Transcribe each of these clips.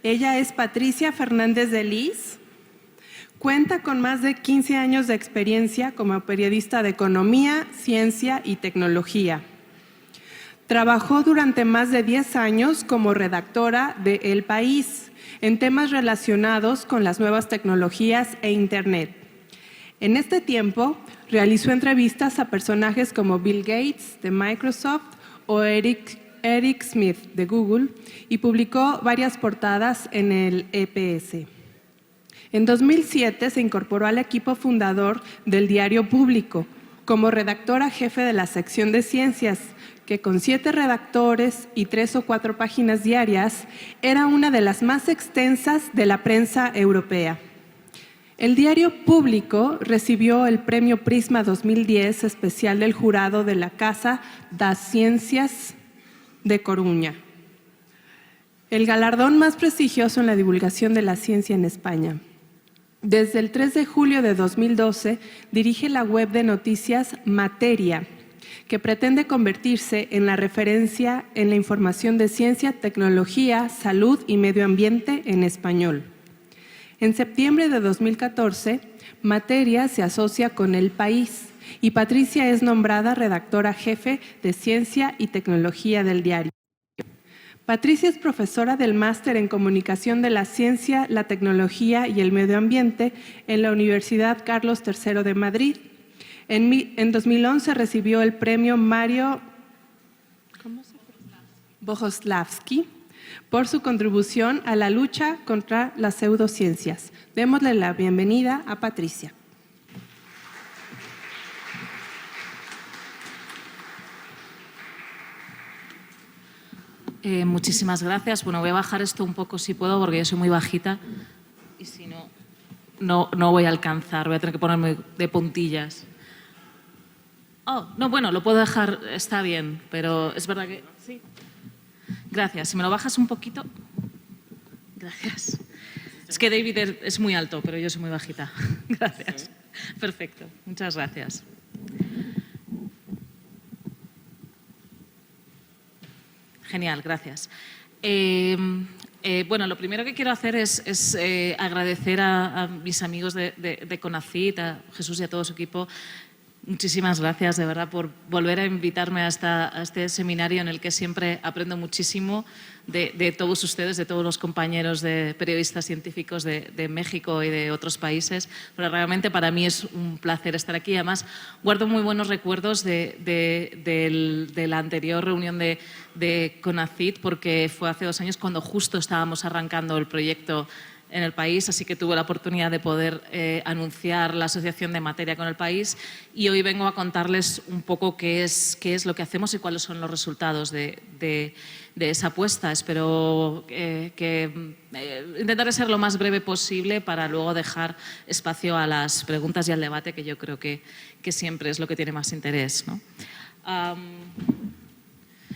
Ella es Patricia Fernández de Lis. Cuenta con más de 15 años de experiencia como periodista de economía, ciencia y tecnología. Trabajó durante más de 10 años como redactora de El País en temas relacionados con las nuevas tecnologías e Internet. En este tiempo, realizó entrevistas a personajes como Bill Gates de Microsoft o Eric Smith de Google y publicó varias portadas en el EPS. En 2007 se incorporó al equipo fundador del Diario Público como redactora jefe de la sección de ciencias, que con 7 redactores y 3 o 4 páginas diarias era una de las más extensas de la prensa europea. El Diario Público recibió el Premio Prisma 2010 especial del jurado de la Casa das Ciencias de Coruña, el galardón más prestigioso en la divulgación de la ciencia en España. Desde el 3 de julio de 2012 dirige la web de noticias Materia, que pretende convertirse en la referencia en la información de ciencia, tecnología, salud y medio ambiente en español. En septiembre de 2014, Materia se asocia con El País y Patricia es nombrada redactora jefe de Ciencia y Tecnología del diario. Patricia es profesora del Máster en Comunicación de la Ciencia, la Tecnología y el Medio Ambiente en la Universidad Carlos III de Madrid. En 2011 recibió el premio Mario Bohoslavsky por su contribución a la lucha contra las pseudociencias. Démosle la bienvenida a Patricia. Muchísimas gracias. Bueno, voy a bajar esto un poco si puedo, porque yo soy muy bajita y si no voy a alcanzar. Voy a tener que ponerme de puntillas. Oh, no, bueno, lo puedo dejar, está bien, pero es verdad que... Sí. Gracias. Si me lo bajas un poquito. Gracias. Es que David es muy alto, pero yo soy muy bajita. Gracias. Perfecto. Muchas gracias. Genial, gracias. Bueno, lo primero que quiero hacer es agradecer a mis amigos de CONACYT, a Jesús y a todo su equipo. Muchísimas gracias, de verdad, por volver a invitarme a este seminario en el que siempre aprendo muchísimo de todos ustedes, de todos los compañeros de periodistas científicos de México y de otros países. Pero realmente para mí es un placer estar aquí. Además, guardo muy buenos recuerdos de la anterior reunión de CONACYT, porque fue hace 2 años cuando justo estábamos arrancando el proyecto en El País, así que tuve la oportunidad de poder anunciar la asociación de Materia con El País, y hoy vengo a contarles un poco qué es lo que hacemos y cuáles son los resultados de esa apuesta. Espero que intentaré ser lo más breve posible para luego dejar espacio a las preguntas y al debate, que yo creo que siempre es lo que tiene más interés, ¿no?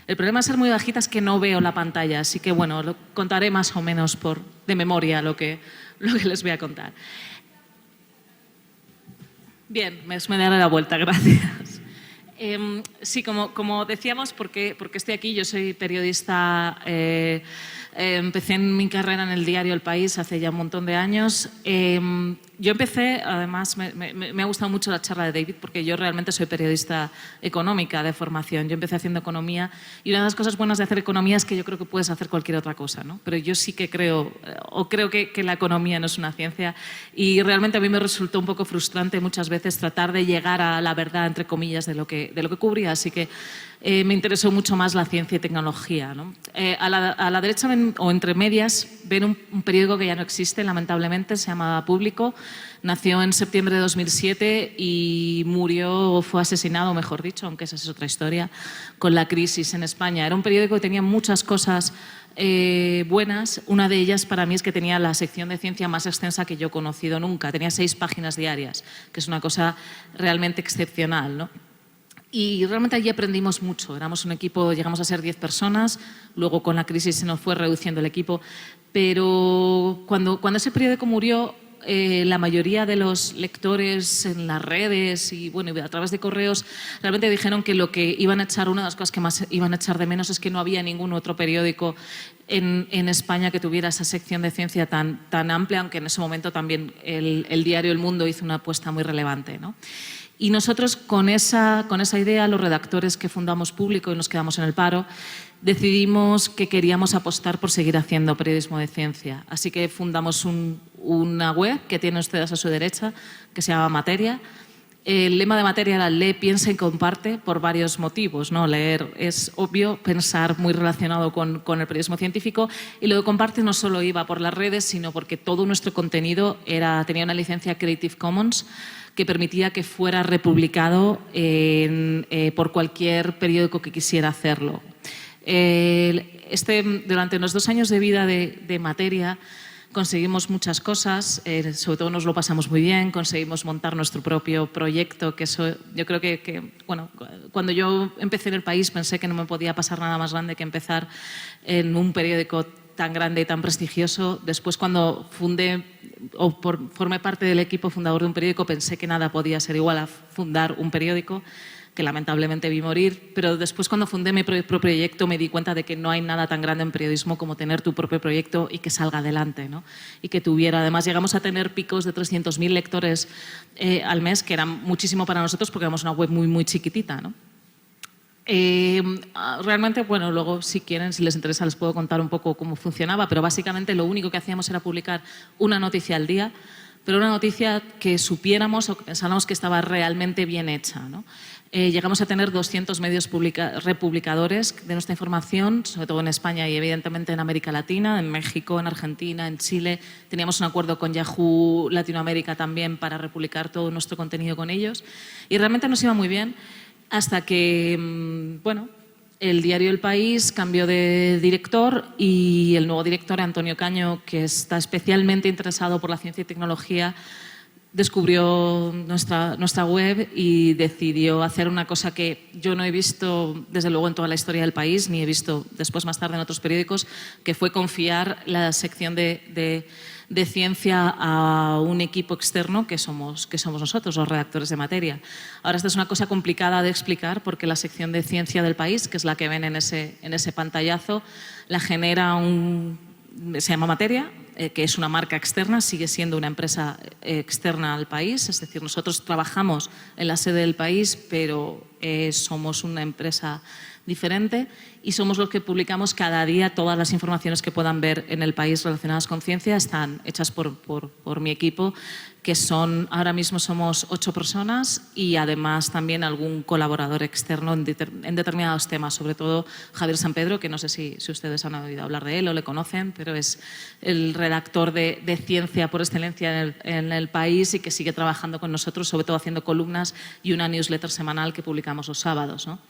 El problema de ser muy bajita es que no veo la pantalla, así que bueno, lo contaré más o menos de memoria lo que les voy a contar. Bien, me daré la vuelta, gracias. Sí, como decíamos, porque estoy aquí, yo soy periodista, empecé en mi carrera en el diario El País hace ya un montón de años. Yo empecé, además, me ha gustado mucho la charla de David, porque yo realmente soy periodista económica de formación. Yo empecé haciendo economía y una de las cosas buenas de hacer economía es que yo creo que puedes hacer cualquier otra cosa, ¿no? Pero yo sí que creo que la economía no es una ciencia, y realmente a mí me resultó un poco frustrante muchas veces tratar de llegar a la verdad, entre comillas, de lo que cubría. Así que me interesó mucho más la ciencia y tecnología, ¿no? A la derecha o entre medias ven un periódico que ya no existe, lamentablemente, se llama Público. Nació en septiembre de 2007 y fue asesinado, mejor dicho, aunque esa es otra historia, con la crisis en España. Era un periódico que tenía muchas cosas buenas. Una de ellas para mí es que tenía la sección de ciencia más extensa que yo he conocido nunca. Tenía 6 páginas diarias, que es una cosa realmente excepcional, ¿no? Y realmente allí aprendimos mucho. Éramos un equipo, llegamos a ser 10 personas, luego con la crisis se nos fue reduciendo el equipo, pero cuando ese periódico murió, la mayoría de los lectores en las redes y bueno, a través de correos realmente dijeron que lo que iban a echar, una de las cosas que más iban a echar de menos es que no había ningún otro periódico en España que tuviera esa sección de ciencia tan amplia, aunque en ese momento también el diario El Mundo hizo una apuesta muy relevante, ¿no? Y nosotros con esa idea, los redactores que fundamos Público y nos quedamos en el paro, decidimos que queríamos apostar por seguir haciendo periodismo de ciencia. Así que fundamos una web que tienen ustedes a su derecha, que se llama Materia. El lema de Materia era lee, piensa y comparte por varios motivos, ¿no? Leer es obvio, pensar muy relacionado con el periodismo científico, y lo de comparte no solo iba por las redes, sino porque todo nuestro contenido tenía una licencia Creative Commons que permitía que fuera republicado por cualquier periódico que quisiera hacerlo. Durante los 2 años de vida de Materia conseguimos muchas cosas, sobre todo nos lo pasamos muy bien, conseguimos montar nuestro propio proyecto, que eso yo creo que bueno, cuando yo empecé en El País pensé que no me podía pasar nada más grande que empezar en un periódico tan grande y tan prestigioso. Después, cuando formé parte del equipo fundador de un periódico, pensé que nada podía ser igual a fundar un periódico, que lamentablemente vi morir, pero después, cuando fundé mi propio proyecto, me di cuenta de que no hay nada tan grande en periodismo como tener tu propio proyecto y que salga adelante, ¿no? Y que tuviera, además llegamos a tener picos de 300.000 lectores al mes, que era muchísimo para nosotros porque éramos una web muy, muy chiquitita, ¿no? Realmente, bueno, luego si quieren, si les interesa, les puedo contar un poco cómo funcionaba, pero básicamente lo único que hacíamos era publicar una noticia al día, pero una noticia que supiéramos o que pensáramos que estaba realmente bien hecha, ¿no? Llegamos a tener 200 medios republicadores de nuestra información, sobre todo en España y evidentemente en América Latina, en México, en Argentina, en Chile. Teníamos un acuerdo con Yahoo Latinoamérica también para republicar todo nuestro contenido con ellos, y realmente nos iba muy bien hasta que, bueno, el diario El País cambió de director y el nuevo director, Antonio Caño, que está especialmente interesado por la ciencia y tecnología, descubrió nuestra web y decidió hacer una cosa que yo no he visto, desde luego, en toda la historia del país, ni he visto después más tarde en otros periódicos, que fue confiar la sección de ciencia a un equipo externo que somos nosotros, los redactores de Materia. Ahora, esta es una cosa complicada de explicar porque la sección de ciencia del país, que es la que ven en ese pantallazo, la genera se llama Materia, que es una marca externa, sigue siendo una empresa externa al país, es decir, nosotros trabajamos en la sede del país, pero somos una empresa diferente y somos los que publicamos cada día. Todas las informaciones que puedan ver en El País relacionadas con ciencia están hechas por mi equipo, que ahora mismo somos 8 personas y además también algún colaborador externo en determinados temas, sobre todo Javier San Pedro, que no sé si ustedes han oído hablar de él o le conocen, pero es el redactor de ciencia por excelencia en el País y que sigue trabajando con nosotros, sobre todo haciendo columnas y una newsletter semanal que publicamos los sábados, ¿no?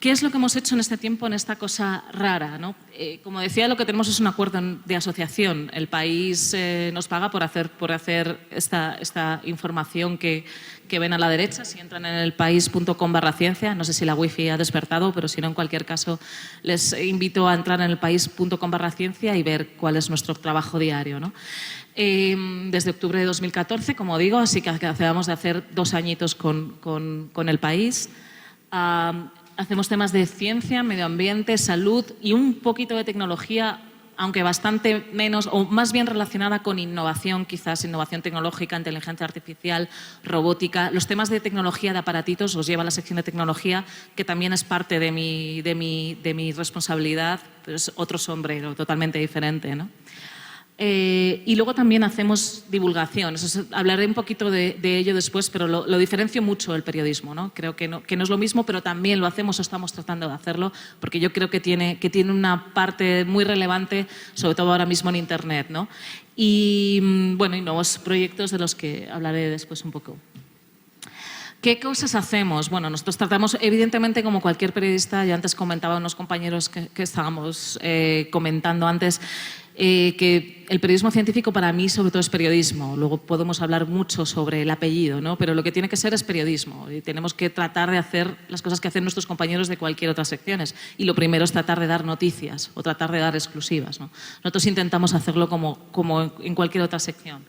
¿Qué es lo que hemos hecho en este tiempo, en esta cosa rara, ¿no? Como decía, lo que tenemos es un acuerdo de asociación. El País nos paga por hacer esta información que ven a la derecha. Si entran en elpaís.com/ciencia, no sé si la wifi ha despertado, pero si no, en cualquier caso, les invito a entrar en elpaís.com/ciencia y ver cuál es nuestro trabajo diario, ¿no? Desde octubre de 2014, como digo, así que acabamos de hacer 2 añitos con El País. Hacemos temas de ciencia, medio ambiente, salud y un poquito de tecnología, aunque bastante menos, o más bien relacionada con innovación, quizás innovación tecnológica, inteligencia artificial, robótica. Los temas de tecnología de aparatitos los lleva la sección de tecnología, que también es parte de mi responsabilidad, pero es otro sombrero totalmente diferente, ¿no? Y luego también hacemos divulgación. Hablaré un poquito de ello después, pero lo diferencio mucho del periodismo, ¿no? Creo que no es lo mismo, pero también lo hacemos o estamos tratando de hacerlo, porque yo creo que tiene una parte muy relevante, sobre todo ahora mismo en Internet, ¿no? Y, bueno, y nuevos proyectos de los que hablaré después un poco. ¿Qué cosas hacemos? Bueno, nosotros tratamos, evidentemente, como cualquier periodista, ya antes comentaba unos compañeros que estábamos comentando antes, que el periodismo científico para mí sobre todo es periodismo. Luego podemos hablar mucho sobre el apellido, ¿no? Pero lo que tiene que ser es periodismo y tenemos que tratar de hacer las cosas que hacen nuestros compañeros de cualquier otra secciones. Y lo primero es tratar de dar noticias o tratar de dar exclusivas, ¿no? Nosotros intentamos hacerlo como en cualquier otra sección.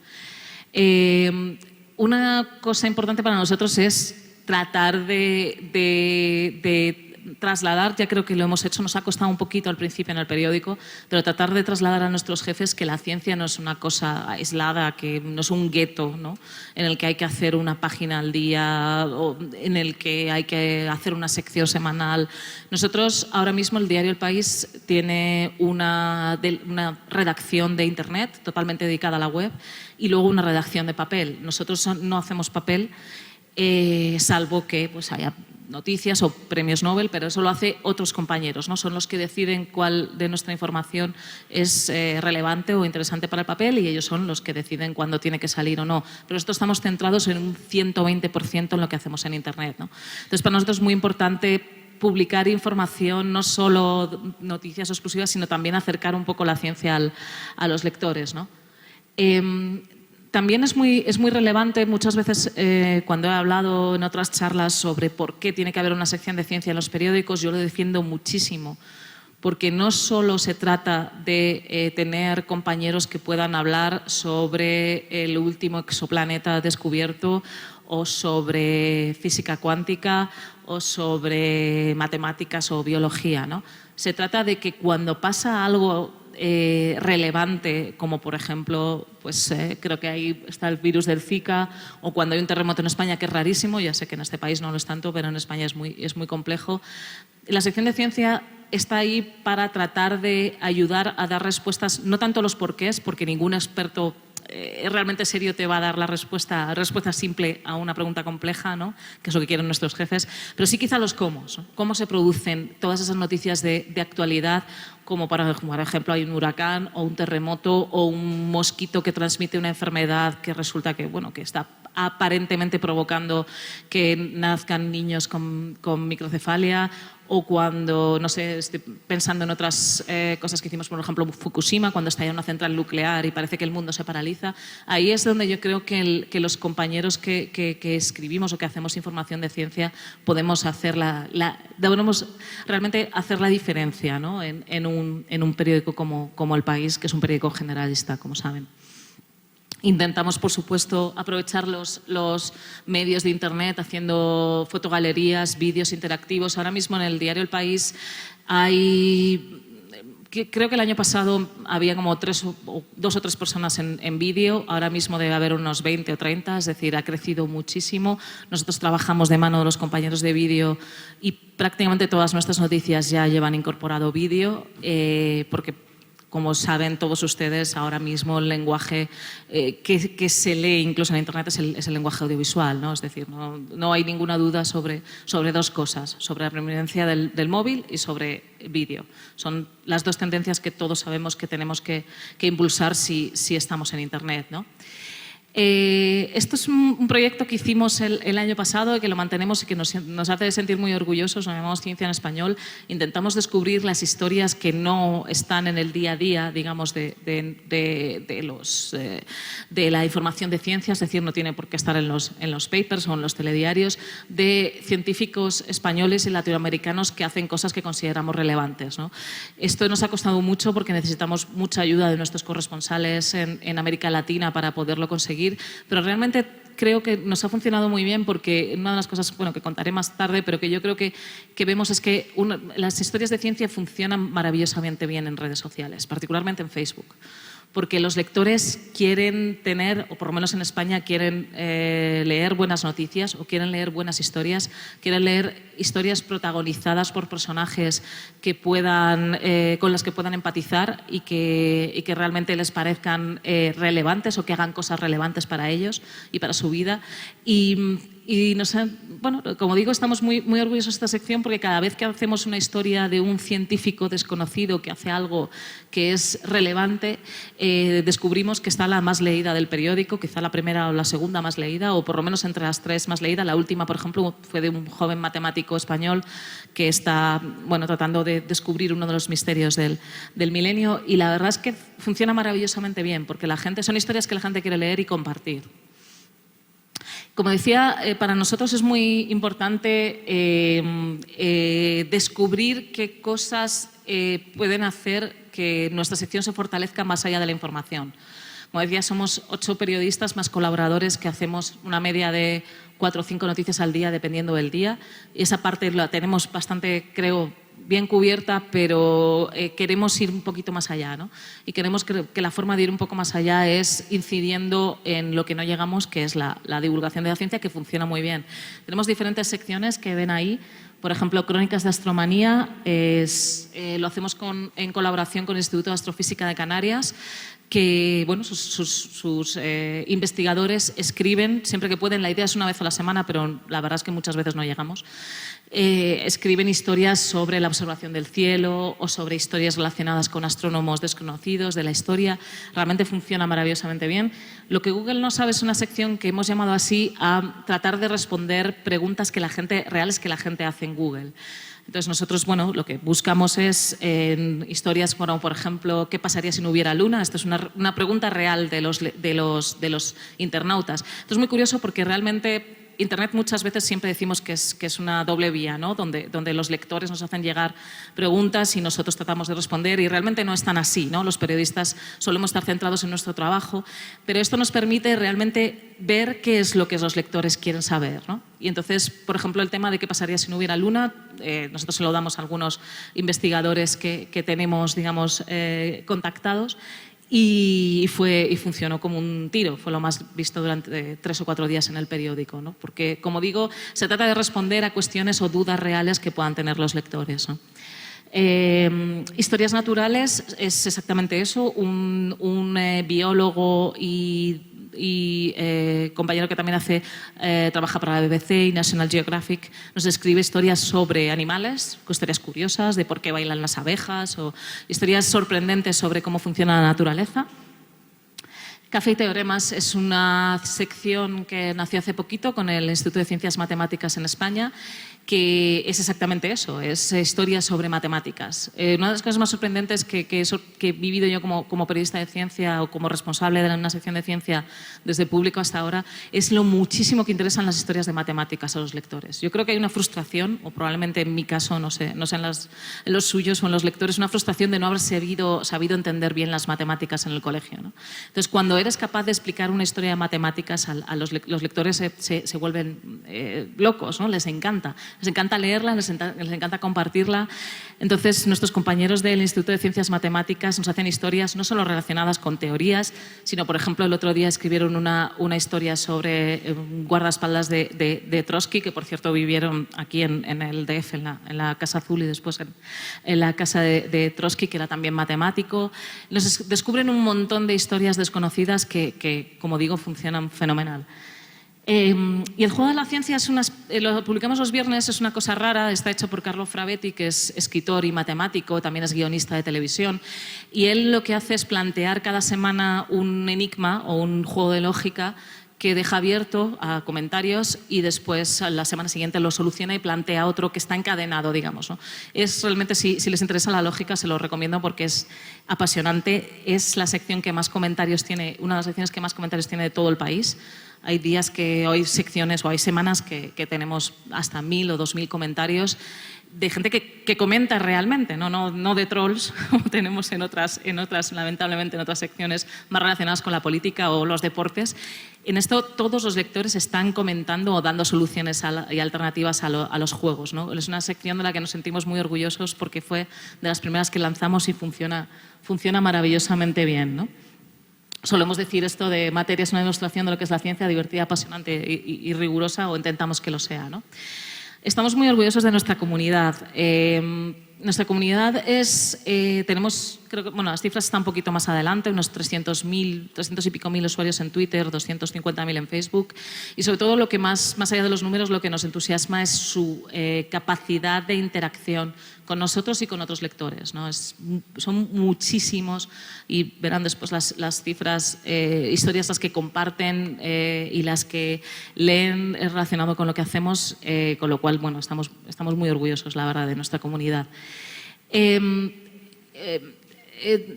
Una cosa importante para nosotros es tratar de trasladar, ya creo que lo hemos hecho, nos ha costado un poquito al principio en el periódico, pero tratar de trasladar a nuestros jefes que la ciencia no es una cosa aislada, que no es un gueto, ¿no?, en el que hay que hacer una página al día o en el que hay que hacer una sección semanal. Nosotros, ahora mismo, el diario El País tiene una redacción de Internet totalmente dedicada a la web y luego una redacción de papel. Nosotros no hacemos papel, salvo que pues, haya noticias o premios Nobel, pero eso lo hacen otros compañeros, ¿no? Son los que deciden cuál de nuestra información es relevante o interesante para el papel y ellos son los que deciden cuándo tiene que salir o no. Pero nosotros estamos centrados en un 120% en lo que hacemos en Internet, ¿no? Entonces, para nosotros es muy importante publicar información, no solo noticias exclusivas, sino también acercar un poco la ciencia a los lectores, ¿no? También es muy relevante, muchas veces cuando he hablado en otras charlas sobre por qué tiene que haber una sección de ciencia en los periódicos, yo lo defiendo muchísimo, porque no solo se trata de tener compañeros que puedan hablar sobre el último exoplaneta descubierto o sobre física cuántica o sobre matemáticas o biología, ¿no? Se trata de que cuando pasa algo relevante, como por ejemplo, pues creo que ahí está el virus del Zika, o cuando hay un terremoto en España, que es rarísimo, ya sé que en este país no lo es tanto, pero en España es muy complejo. La sección de ciencia está ahí para tratar de ayudar a dar respuestas, no tanto los porqués, porque ningún experto realmente serio te va a dar la respuesta simple a una pregunta compleja, ¿no?, que es lo que quieren nuestros jefes, pero sí quizá los cómo, ¿no? Cómo se producen todas esas noticias de actualidad, como por ejemplo hay un huracán o un terremoto o un mosquito que transmite una enfermedad que resulta que, bueno, que está aparentemente provocando que nazcan niños con microcefalia, o cuando, no sé, estoy pensando en otras cosas que hicimos, por ejemplo, Fukushima, cuando estalla una central nuclear y parece que el mundo se paraliza. Ahí es donde yo creo que los compañeros que escribimos o que hacemos información de ciencia podemos hacer debemos realmente hacer la diferencia, ¿no?, en un periódico como El País, que es un periódico generalista, como saben. Intentamos, por supuesto, aprovechar los medios de Internet haciendo fotogalerías, vídeos interactivos. Ahora mismo en el diario El País creo que el año pasado había como 2 o 3 personas en vídeo, ahora mismo debe haber unos 20 o 30, es decir, ha crecido muchísimo. Nosotros trabajamos de mano de los compañeros de vídeo y prácticamente todas nuestras noticias ya llevan incorporado vídeo, porque como saben todos ustedes, ahora mismo el lenguaje que se lee incluso en Internet es el lenguaje audiovisual, ¿no? Es decir, no hay ninguna duda sobre 2 cosas, sobre la preeminencia del móvil y sobre vídeo. Son las 2 tendencias que todos sabemos que tenemos que impulsar si estamos en Internet, ¿no? Esto es un proyecto que hicimos el año pasado, que lo mantenemos y que nos hace sentir muy orgullosos. Nos llamamos Ciencia en Español. Intentamos descubrir las historias que no están en el día a día, digamos, de la información de ciencia, es decir, no tiene por qué estar en los papers o en los telediarios, de científicos españoles y latinoamericanos que hacen cosas que consideramos relevantes, ¿no? Esto nos ha costado mucho porque necesitamos mucha ayuda de nuestros corresponsales en América Latina para poderlo conseguir, pero realmente creo que nos ha funcionado muy bien, porque una de las cosas, bueno, que contaré más tarde, pero que yo creo que vemos es que las historias de ciencia funcionan maravillosamente bien en redes sociales, particularmente en Facebook, porque los lectores quieren tener, o por lo menos en España, quieren leer buenas noticias o quieren leer buenas historias, quieren leer historias protagonizadas por personajes con las que puedan empatizar y que realmente les parezcan relevantes o que hagan cosas relevantes para ellos y para su vida. Y bueno, como digo, estamos muy orgullosos de esta sección, porque cada vez que hacemos una historia de un científico desconocido que hace algo que es relevante, descubrimos que está la más leída del periódico, quizá la primera o la segunda más leída, o por lo menos entre las 3 más leídas. La última, por ejemplo, fue de un joven matemático español que está, bueno, tratando de descubrir uno de los misterios del milenio, y la verdad es que funciona maravillosamente bien, porque son historias que la gente quiere leer y compartir. Como decía, para nosotros es muy importante descubrir qué cosas pueden hacer que nuestra sección se fortalezca más allá de la información. Como decía, somos 8 periodistas más colaboradores que hacemos una media de 4 o 5 noticias al día, dependiendo del día. Y esa parte la tenemos bastante, creo, bien cubierta, pero queremos ir un poquito más allá, ¿no? Y queremos que la forma de ir un poco más allá es incidiendo en lo que no llegamos, que es la divulgación de la ciencia, que funciona muy bien. Tenemos diferentes secciones que ven ahí. Por ejemplo, Crónicas de Astromanía lo hacemos en colaboración con el Instituto de Astrofísica de Canarias, que bueno, sus investigadores escriben siempre que pueden. La idea es una vez a la semana, pero la verdad es que muchas veces no llegamos. Escriben historias sobre la observación del cielo o sobre historias relacionadas con astrónomos desconocidos de la historia. Realmente funciona maravillosamente bien. Lo que Google no sabe es una sección que hemos llamado así a tratar de responder preguntas reales que la gente hace en Google. Entonces nosotros, bueno, lo que buscamos es historias como, por ejemplo, ¿qué pasaría si no hubiera luna? Esta es una pregunta real de los internautas. Esto es muy curioso porque realmente Internet muchas veces siempre decimos que es una doble vía, ¿no? Donde los lectores nos hacen llegar preguntas y nosotros tratamos de responder, y realmente no es tan así, ¿no? Los periodistas solemos estar centrados en nuestro trabajo, pero esto nos permite realmente ver qué es lo que los lectores quieren saber, ¿no? Y entonces, por ejemplo, el tema de qué pasaría si no hubiera luna, nosotros se lo damos a algunos investigadores que tenemos, digamos, contactados. Y funcionó como un tiro, fue lo más visto durante 3 o 4 días en el periódico, ¿no? Porque, como digo, se trata de responder a cuestiones o dudas reales que puedan tener los lectores, ¿no? Historias naturales es exactamente eso, un biólogo y compañero que también trabaja para la BBC y National Geographic, nos escribe historias sobre animales, historias curiosas de por qué bailan las abejas o historias sorprendentes sobre cómo funciona la naturaleza. Café y Teoremas es una sección que nació hace poquito con el Instituto de Ciencias Matemáticas en España, que es exactamente eso, es historias sobre matemáticas. Una de las cosas más sorprendentes que he vivido yo como periodista de ciencia o como responsable de una sección de ciencia desde el público hasta ahora es lo muchísimo que interesan las historias de matemáticas a los lectores. Yo creo que hay una frustración, o probablemente en mi caso, no sé en los suyos o en los lectores, una frustración de no haber sabido entender bien las matemáticas en el colegio, ¿no? Entonces, cuando eres capaz de explicar una historia de matemáticas a los lectores se vuelven locos, ¿no? Les encanta leerla, les encanta compartirla. Entonces, nuestros compañeros del Instituto de Ciencias Matemáticas nos hacen historias no solo relacionadas con teorías, sino, por ejemplo, el otro día escribieron una historia sobre guardaespaldas de Trotsky, que por cierto vivieron aquí en el DF, en la Casa Azul, y después en la casa de Trotsky, que era también matemático. Nos descubren un montón de historias desconocidas que, como digo, funcionan fenomenal. Y el juego de la ciencia lo publicamos los viernes, es una cosa rara, está hecho por Carlo Fravetti, que es escritor y matemático, también es guionista de televisión, y él lo que hace es plantear cada semana un enigma o un juego de lógica que deja abierto a comentarios y después a la semana siguiente lo soluciona y plantea otro que está encadenado, digamos, ¿no? Es realmente, si les interesa la lógica, se lo recomiendo porque es apasionante. Es la sección que más comentarios tiene, una de las secciones que más comentarios tiene de todo el país. Hay días hay secciones o hay semanas que tenemos hasta 1000 o 2000 comentarios de gente que comenta realmente, no de trolls, como tenemos en otras, lamentablemente, en otras secciones más relacionadas con la política o los deportes. En esto todos los lectores están comentando o dando soluciones y alternativas a los juegos, ¿no? Es una sección de la que nos sentimos muy orgullosos porque fue de las primeras que lanzamos y funciona maravillosamente bien, ¿no? Solemos decir esto de materia es una demostración de lo que es la ciencia, divertida, apasionante y rigurosa, o intentamos que lo sea, ¿no? Estamos muy orgullosos de nuestra comunidad. Nuestra comunidad tenemos, creo que, bueno, las cifras están un poquito más adelante, unos 300 y pico mil usuarios en Twitter, 250.000 en Facebook, y sobre todo lo que más allá de los números, lo que nos entusiasma es su capacidad de interacción con nosotros y con otros lectores, ¿no? Son muchísimos, y verán después las cifras, historias las que comparten y las que leen relacionado con lo que hacemos, con lo cual, bueno, estamos muy orgullosos, la verdad, de nuestra comunidad.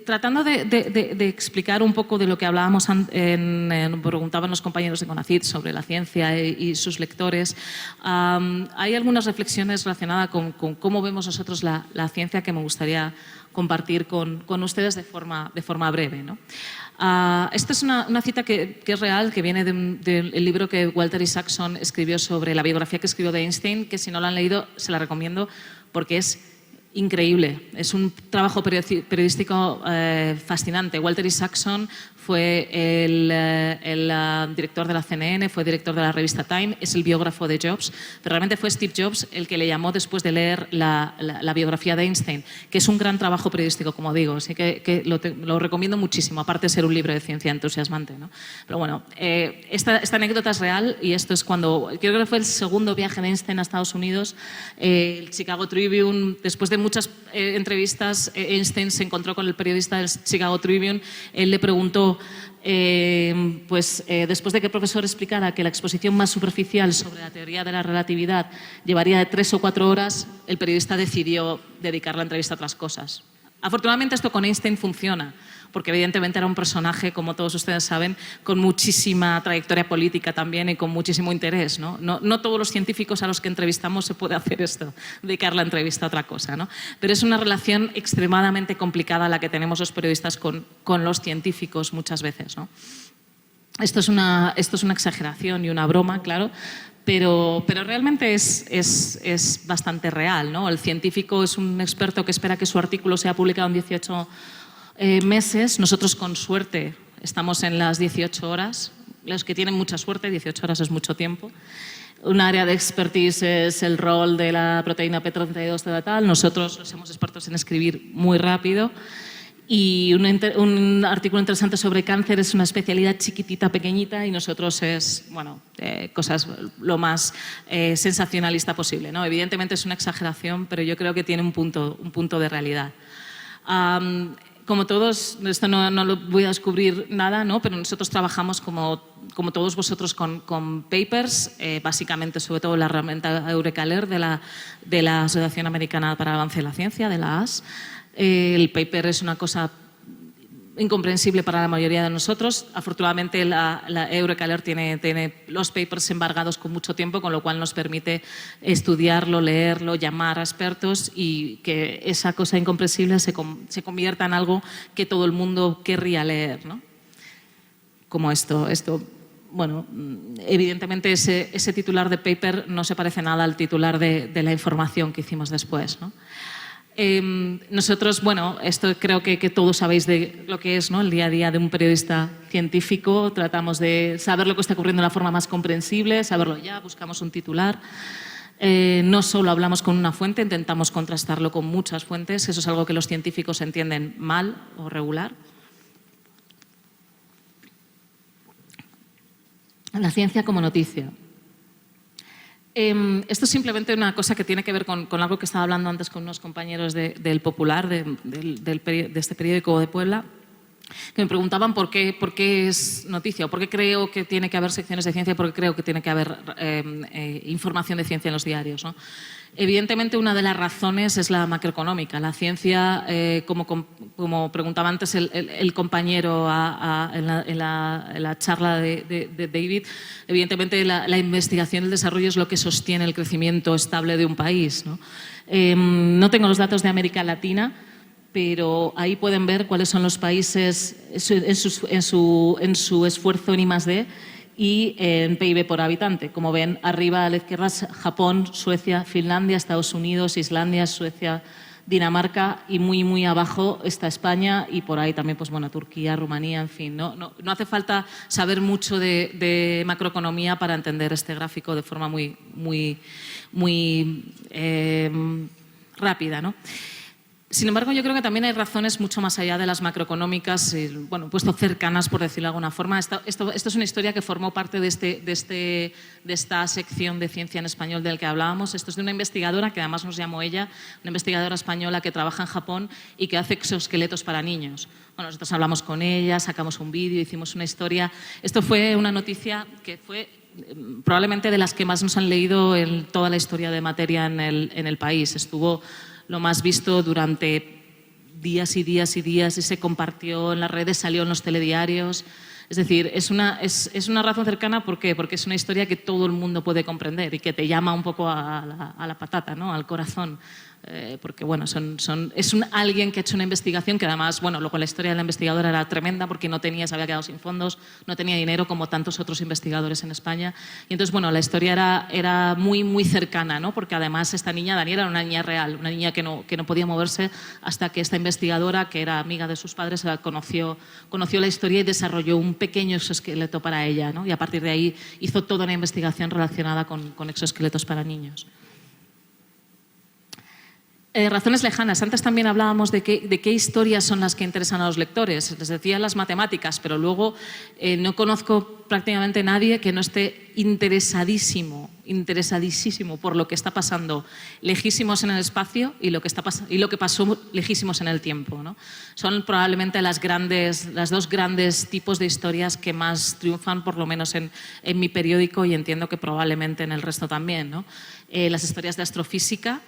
tratando de explicar un poco de lo que hablábamos, preguntaban los compañeros de CONACYT sobre la ciencia y sus lectores, hay algunas reflexiones relacionadas con cómo vemos nosotros la ciencia que me gustaría compartir con ustedes de forma breve, ¿no? Esta es una cita que es real, que viene del libro que Walter Isaacson escribió sobre la biografía que escribió de Einstein, que si no lo han leído se la recomiendo porque es increíble. Es un trabajo periodístico fascinante. Walter Isaacson fue el director de la CNN, fue director de la revista Time, es el biógrafo de Jobs, pero realmente fue Steve Jobs el que le llamó después de leer la biografía de Einstein, que es un gran trabajo periodístico, como digo, así que lo recomiendo muchísimo, aparte de ser un libro de ciencia entusiasmante, ¿no? Pero bueno, esta anécdota es real y esto es cuando, creo que fue el segundo viaje de Einstein a Estados Unidos, el Chicago Tribune, después de muchas entrevistas, Einstein se encontró con el periodista del Chicago Tribune, él le preguntó, después de que el profesor explicara que la exposición más superficial sobre la teoría de la relatividad llevaría de 3 o 4 horas, el periodista decidió dedicar la entrevista a otras cosas. Afortunadamente esto con Einstein funciona, porque evidentemente era un personaje, como todos ustedes saben, con muchísima trayectoria política también y con muchísimo interés, ¿no? No todos los científicos a los que entrevistamos se puede hacer esto, dedicar la entrevista a otra cosa, ¿no? Pero es una relación extremadamente complicada la que tenemos los periodistas con los científicos muchas veces, ¿no? Esto es una exageración y una broma, claro, pero realmente es bastante real, ¿no? El científico es un experto que espera que su artículo sea publicado en 18 meses. Nosotros, con suerte, estamos en las 18 horas. Los que tienen mucha suerte, 18 horas es mucho tiempo. Un área de expertise es el rol de la proteína P32 de la tal. Nosotros somos expertos en escribir muy rápido. Y un artículo interesante sobre cáncer es una especialidad chiquitita, pequeñita, y nosotros es, bueno, cosas lo más sensacionalista posible, ¿no? Evidentemente es una exageración, pero yo creo que tiene un punto de realidad. Como todos, esto no lo voy a descubrir nada, ¿no? Pero nosotros trabajamos como todos vosotros con papers, básicamente sobre todo la herramienta Eureka Alert de la Asociación Americana para el Avance de la Ciencia, de la AS. El paper es una cosa incomprensible para la mayoría de nosotros. Afortunadamente la Eureka Alert tiene los papers embargados con mucho tiempo, con lo cual nos permite estudiarlo, leerlo, llamar a expertos y que esa cosa incomprensible se convierta en algo que todo el mundo querría leer, ¿no? Como esto. Bueno, evidentemente ese titular de paper no se parece nada al titular de la información que hicimos después, ¿no? Nosotros, bueno, esto creo que todos sabéis de lo que es, ¿no? El día a día de un periodista científico. Tratamos de saber lo que está ocurriendo de la forma más comprensible, saberlo ya, buscamos un titular. No solo hablamos con una fuente, intentamos contrastarlo con muchas fuentes. Eso es algo que los científicos entienden mal o regular. La ciencia como noticia. Esto es simplemente una cosa que tiene que ver con algo que estaba hablando antes con unos compañeros del Popular, de este periódico de Puebla, que me preguntaban por qué es noticia, o por qué creo que tiene que haber secciones de ciencia, y por qué creo que tiene que haber información de ciencia en los diarios, ¿no? Evidentemente, una de las razones es la macroeconómica. La ciencia, como preguntaba antes el compañero en la charla de David, evidentemente la investigación y el desarrollo es lo que sostiene el crecimiento estable de un país, ¿no? No tengo los datos de América Latina, pero ahí pueden ver cuáles son los países en su esfuerzo en I+D y en PIB por habitante. Como ven, arriba a la izquierda, Japón, Suecia, Finlandia, Estados Unidos, Islandia, Suecia, Dinamarca, y muy abajo está España, y por ahí también, pues bueno, Turquía, Rumanía, en fin. No hace falta saber mucho de macroeconomía para entender este gráfico de forma muy rápida, ¿no? Sin embargo, yo creo que también hay razones mucho más allá de las macroeconómicas, bueno, puesto cercanas, por decirlo de alguna forma. Esto es una historia que formó parte de esta sección de ciencia en español del que hablábamos. Esto es de una investigadora, que además nos llamó ella, una investigadora española que trabaja en Japón y que hace exoesqueletos para niños. Bueno, nosotros hablamos con ella, sacamos un vídeo, hicimos una historia. Esto fue una noticia que fue probablemente de las que más nos han leído en toda la historia de materia en el país. Estuvo lo más visto durante días y días y días y se compartió en las redes, salió en los telediarios. Es decir, es una razón cercana, ¿por qué? Porque es una historia que todo el mundo puede comprender y que te llama un poco a la patata, ¿no? Al corazón. Porque bueno, es alguien que ha hecho una investigación que además, bueno, luego la historia de la investigadora era tremenda porque se había quedado sin fondos, no tenía dinero como tantos otros investigadores en España. Y entonces, bueno, la historia era muy, muy cercana, ¿no? Porque además esta niña, Daniela, era una niña real, una niña que no podía moverse hasta que esta investigadora, que era amiga de sus padres, conoció la historia y desarrolló un pequeño exoesqueleto para ella, ¿no? Y a partir de ahí hizo toda una investigación relacionada con exoesqueletos para niños. Razones lejanas. Antes también hablábamos de qué historias son las que interesan a los lectores. Les decía las matemáticas, pero luego no conozco prácticamente nadie que no esté interesadísimo por lo que está pasando lejísimos en el espacio y lo que pasó lejísimos en el tiempo, ¿no? Son probablemente las dos grandes tipos de historias que más triunfan, por lo menos en mi periódico, y entiendo que probablemente en el resto también, ¿no? Las historias de astrofísica.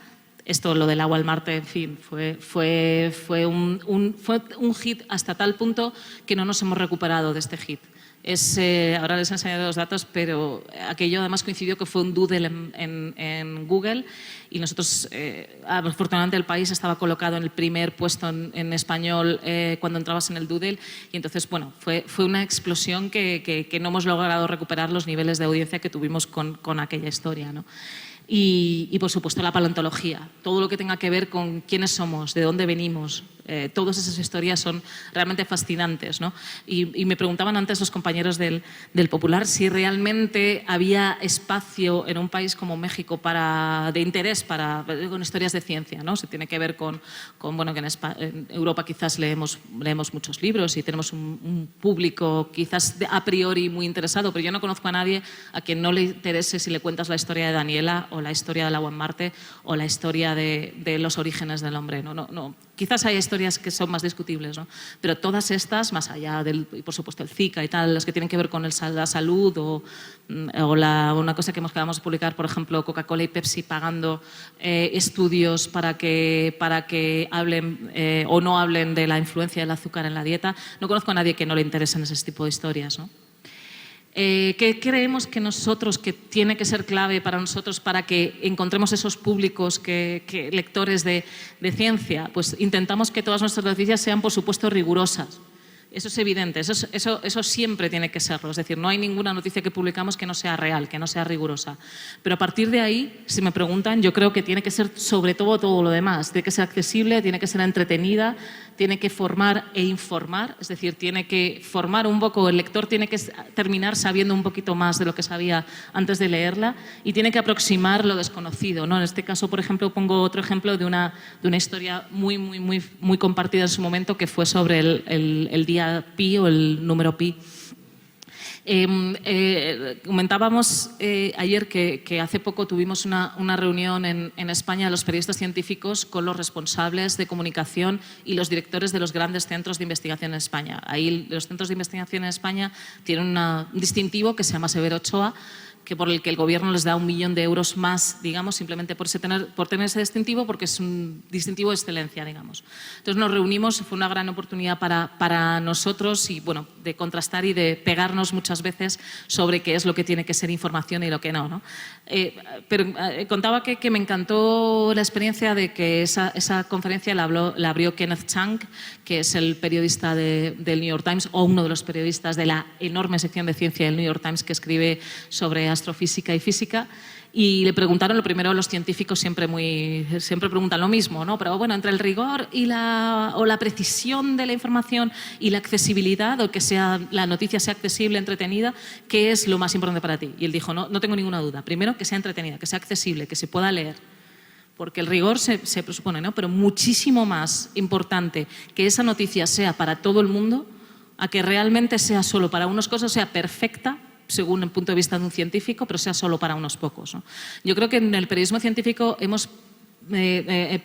Esto, lo del agua al Marte, en fin, fue un hit hasta tal punto que no nos hemos recuperado de este hit. Ahora les enseñaré los datos, pero aquello además coincidió que fue un doodle en Google y nosotros, afortunadamente, el país estaba colocado en el primer puesto en español cuando entrabas en el doodle, y entonces, bueno, fue una explosión que no hemos logrado recuperar los niveles de audiencia que tuvimos con aquella historia, ¿no? Y, por supuesto, la paleontología. Todo lo que tenga que ver con quiénes somos, de dónde venimos. Todas esas historias son realmente fascinantes, ¿no? Y me preguntaban antes los compañeros del Popular si realmente había espacio en un país como México de interés con historias de ciencia, ¿no? Si tiene que ver con bueno, que en Europa quizás leemos muchos libros y tenemos un público quizás a priori muy interesado, pero yo no conozco a nadie a quien no le interese si le cuentas la historia de Daniela o la historia del agua en Marte o la historia de los orígenes del hombre. No. Quizás hay historias que son más discutibles, ¿no? Pero todas estas, más allá y por supuesto el Zika y tal, las que tienen que ver con la salud o una cosa que acabamos de publicar, por ejemplo, Coca-Cola y Pepsi pagando estudios para que hablen o no hablen de la influencia del azúcar en la dieta. No conozco a nadie que no le interesen ese tipo de historias, ¿no? ¿Qué creemos que tiene que ser clave para nosotros para que encontremos esos públicos lectores de ciencia? Pues intentamos que todas nuestras noticias sean, por supuesto, rigurosas. Eso es evidente, eso siempre tiene que serlo. Es decir, no hay ninguna noticia que publicamos que no sea real, que no sea rigurosa. Pero a partir de ahí, si me preguntan, yo creo que tiene que ser sobre todo lo demás. Tiene que ser accesible, tiene que ser entretenida, tiene que formar e informar. Es decir, tiene que formar un poco, el lector tiene que terminar sabiendo un poquito más de lo que sabía antes de leerla y tiene que aproximar lo desconocido, ¿no? En este caso, por ejemplo, pongo otro ejemplo de una historia muy compartida en su momento, que fue sobre el día pi o el número pi. Comentábamos ayer que hace poco tuvimos una reunión en España de los periodistas científicos con los responsables de comunicación y los directores de los grandes centros de investigación en España. Ahí los centros de investigación en España tienen un distintivo que se llama Severo Ochoa, por el que el gobierno les da 1 millón de euros más, digamos, simplemente por tener ese distintivo, porque es un distintivo de excelencia, digamos. Entonces nos reunimos, fue una gran oportunidad para nosotros y, bueno, de contrastar y de pegarnos muchas veces sobre qué es lo que tiene que ser información y lo que no, ¿no? Pero contaba que me encantó la experiencia de que esa conferencia la abrió Kenneth Chang, que es el periodista del New York Times, o uno de los periodistas de la enorme sección de ciencia del New York Times que escribe sobre astrofísica y física, y le preguntaron, lo primero, los científicos siempre preguntan lo mismo, ¿no? Pero bueno, entre el rigor o la precisión de la información y la accesibilidad, o que la noticia sea accesible, entretenida, ¿qué es lo más importante para ti? Y él dijo, no tengo ninguna duda. Primero, que sea entretenida, que sea accesible, que se pueda leer. Porque el rigor se presupone, ¿no? Pero muchísimo más importante que esa noticia sea para todo el mundo, a que realmente sea solo para unas cosas, sea perfecta, según el punto de vista de un científico, pero sea solo para unos pocos, ¿no? Yo creo que en el periodismo científico hemos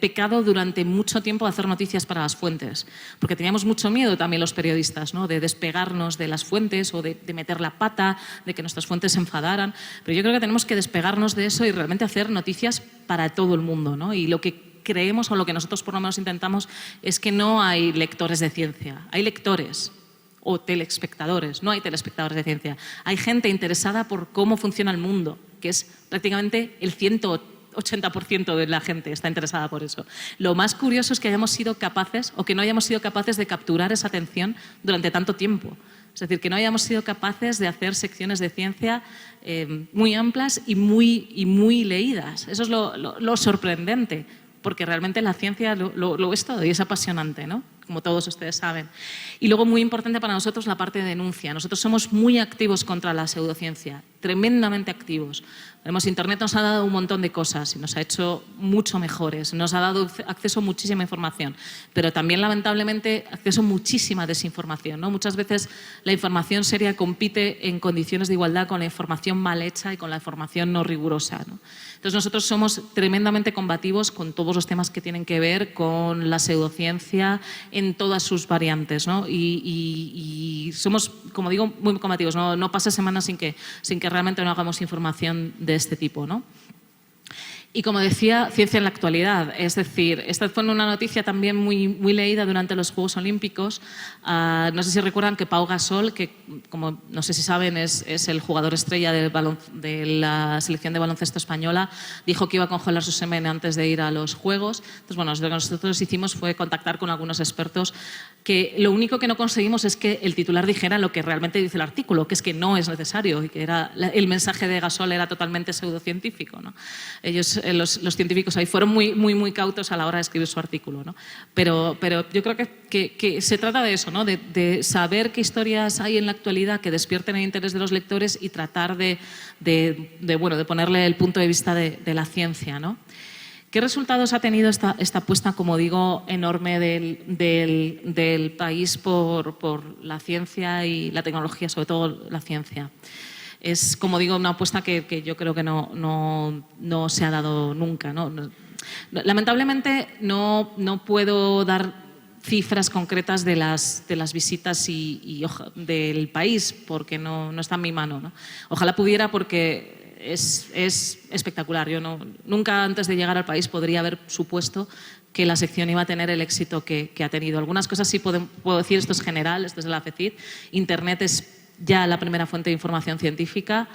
pecado durante mucho tiempo de hacer noticias para las fuentes, porque teníamos mucho miedo también los periodistas, ¿no? De despegarnos de las fuentes o de meter la pata, de que nuestras fuentes se enfadaran. Pero yo creo que tenemos que despegarnos de eso y realmente hacer noticias para todo el mundo, ¿no? Y lo que creemos, o lo que nosotros por lo menos intentamos, es que no hay lectores de ciencia, hay lectores o telespectadores, no hay telespectadores de ciencia. Hay gente interesada por cómo funciona el mundo, que es prácticamente el 180% de la gente está interesada por eso. Lo más curioso es que hayamos sido capaces, o que no hayamos sido capaces de capturar esa atención durante tanto tiempo. Es decir, que no hayamos sido capaces de hacer secciones de ciencia muy amplias y muy leídas. Eso es lo sorprendente, porque realmente la ciencia lo es todo y es apasionante, ¿no? Como todos ustedes saben. Y luego, muy importante para nosotros, la parte de denuncia. Nosotros somos muy activos contra la pseudociencia, tremendamente activos. Internet nos ha dado un montón de cosas y nos ha hecho mucho mejores, nos ha dado acceso a muchísima información, pero también, lamentablemente, acceso a muchísima desinformación, ¿no? Muchas veces la información seria compite en condiciones de igualdad con la información mal hecha y con la información no rigurosa, ¿no? Entonces, nosotros somos tremendamente combativos con todos los temas que tienen que ver con la pseudociencia en todas sus variantes, ¿no? Y somos, como digo, muy combativos. No pasa semana sin que realmente no hagamos información de este tipo, ¿no? Y como decía, ciencia en la actualidad. Es decir, esta fue una noticia también muy leída durante los Juegos Olímpicos. No sé si recuerdan que Pau Gasol, que como no sé si saben es el jugador estrella de la selección de baloncesto española, dijo que iba a congelar su semen antes de ir a los Juegos. Entonces, bueno, lo que nosotros hicimos fue contactar con algunos expertos, que lo único que no conseguimos es que el titular dijera lo que realmente dice el artículo, que es que no es necesario y que el mensaje de Gasol era totalmente pseudocientífico, ¿no? Ellos, los científicos ahí fueron muy cautos a la hora de escribir su artículo, ¿no? Pero yo creo que se trata de eso, ¿no? De saber qué historias hay en la actualidad que despierten el interés de los lectores y tratar de ponerle el punto de vista de la ciencia, ¿no? ¿Qué resultados ha tenido esta apuesta, como digo, enorme del país por la ciencia y la tecnología, sobre todo la ciencia? Es, como digo, una apuesta que yo creo que no se ha dado nunca, ¿no? Lamentablemente no puedo dar cifras concretas de las visitas del país, porque no está en mi mano, ¿no? Ojalá pudiera, porque es espectacular. Yo nunca antes de llegar al país podría haber supuesto que la sección iba a tener el éxito que ha tenido. Algunas cosas sí puedo decir, esto es general, esto es de la FECID. Internet es ya la primera fuente de información científica.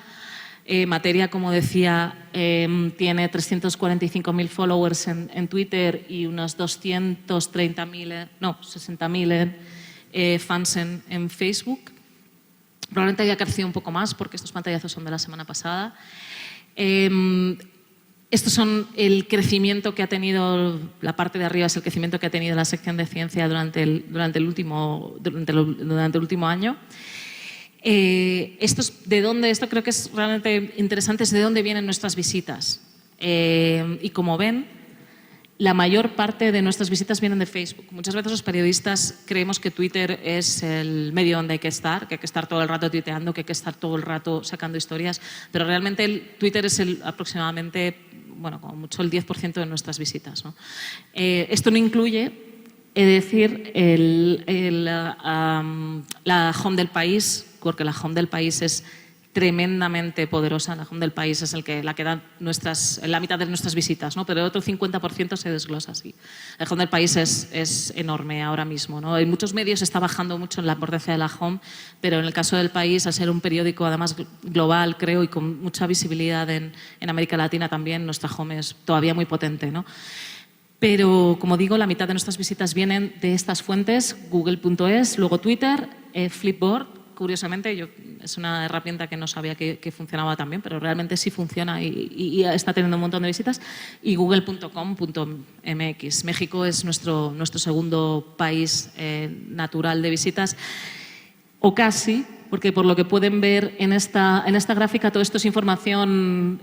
Materia, como decía, tiene 345.000 followers en Twitter y unos 60.000 fans en Facebook. Probablemente haya crecido un poco más porque estos pantallazos son de la semana pasada. Estos son el crecimiento que ha tenido, la parte de arriba es el crecimiento que ha tenido la sección de ciencia durante el último año. Esto creo que es realmente interesante, es de dónde vienen nuestras visitas. Y como ven, la mayor parte de nuestras visitas vienen de Facebook. Muchas veces los periodistas creemos que Twitter es el medio donde hay que estar todo el rato tuiteando, que hay que estar todo el rato sacando historias, pero realmente Twitter es aproximadamente, como mucho el 10% de nuestras visitas, ¿no? Esto no incluye, decir, la home del país, porque la home del país es tremendamente poderosa. La home del país es la que da la mitad de nuestras visitas, ¿no? Pero el otro 50% se desglosa así. El home del país es enorme ahora mismo, ¿no? En muchos medios está bajando mucho la importancia de la home, pero en el caso del país, al ser un periódico además global, creo, y con mucha visibilidad en América Latina también, nuestra home es todavía muy potente, ¿no? Pero, como digo, la mitad de nuestras visitas vienen de estas fuentes: google.es, luego Twitter, Flipboard. Curiosamente, es una herramienta que no sabía que funcionaba tan bien, pero realmente sí funciona y está teniendo un montón de visitas. Y google.com.mx. México es nuestro segundo país natural de visitas, o casi, porque por lo que pueden ver en esta gráfica, todo esto es información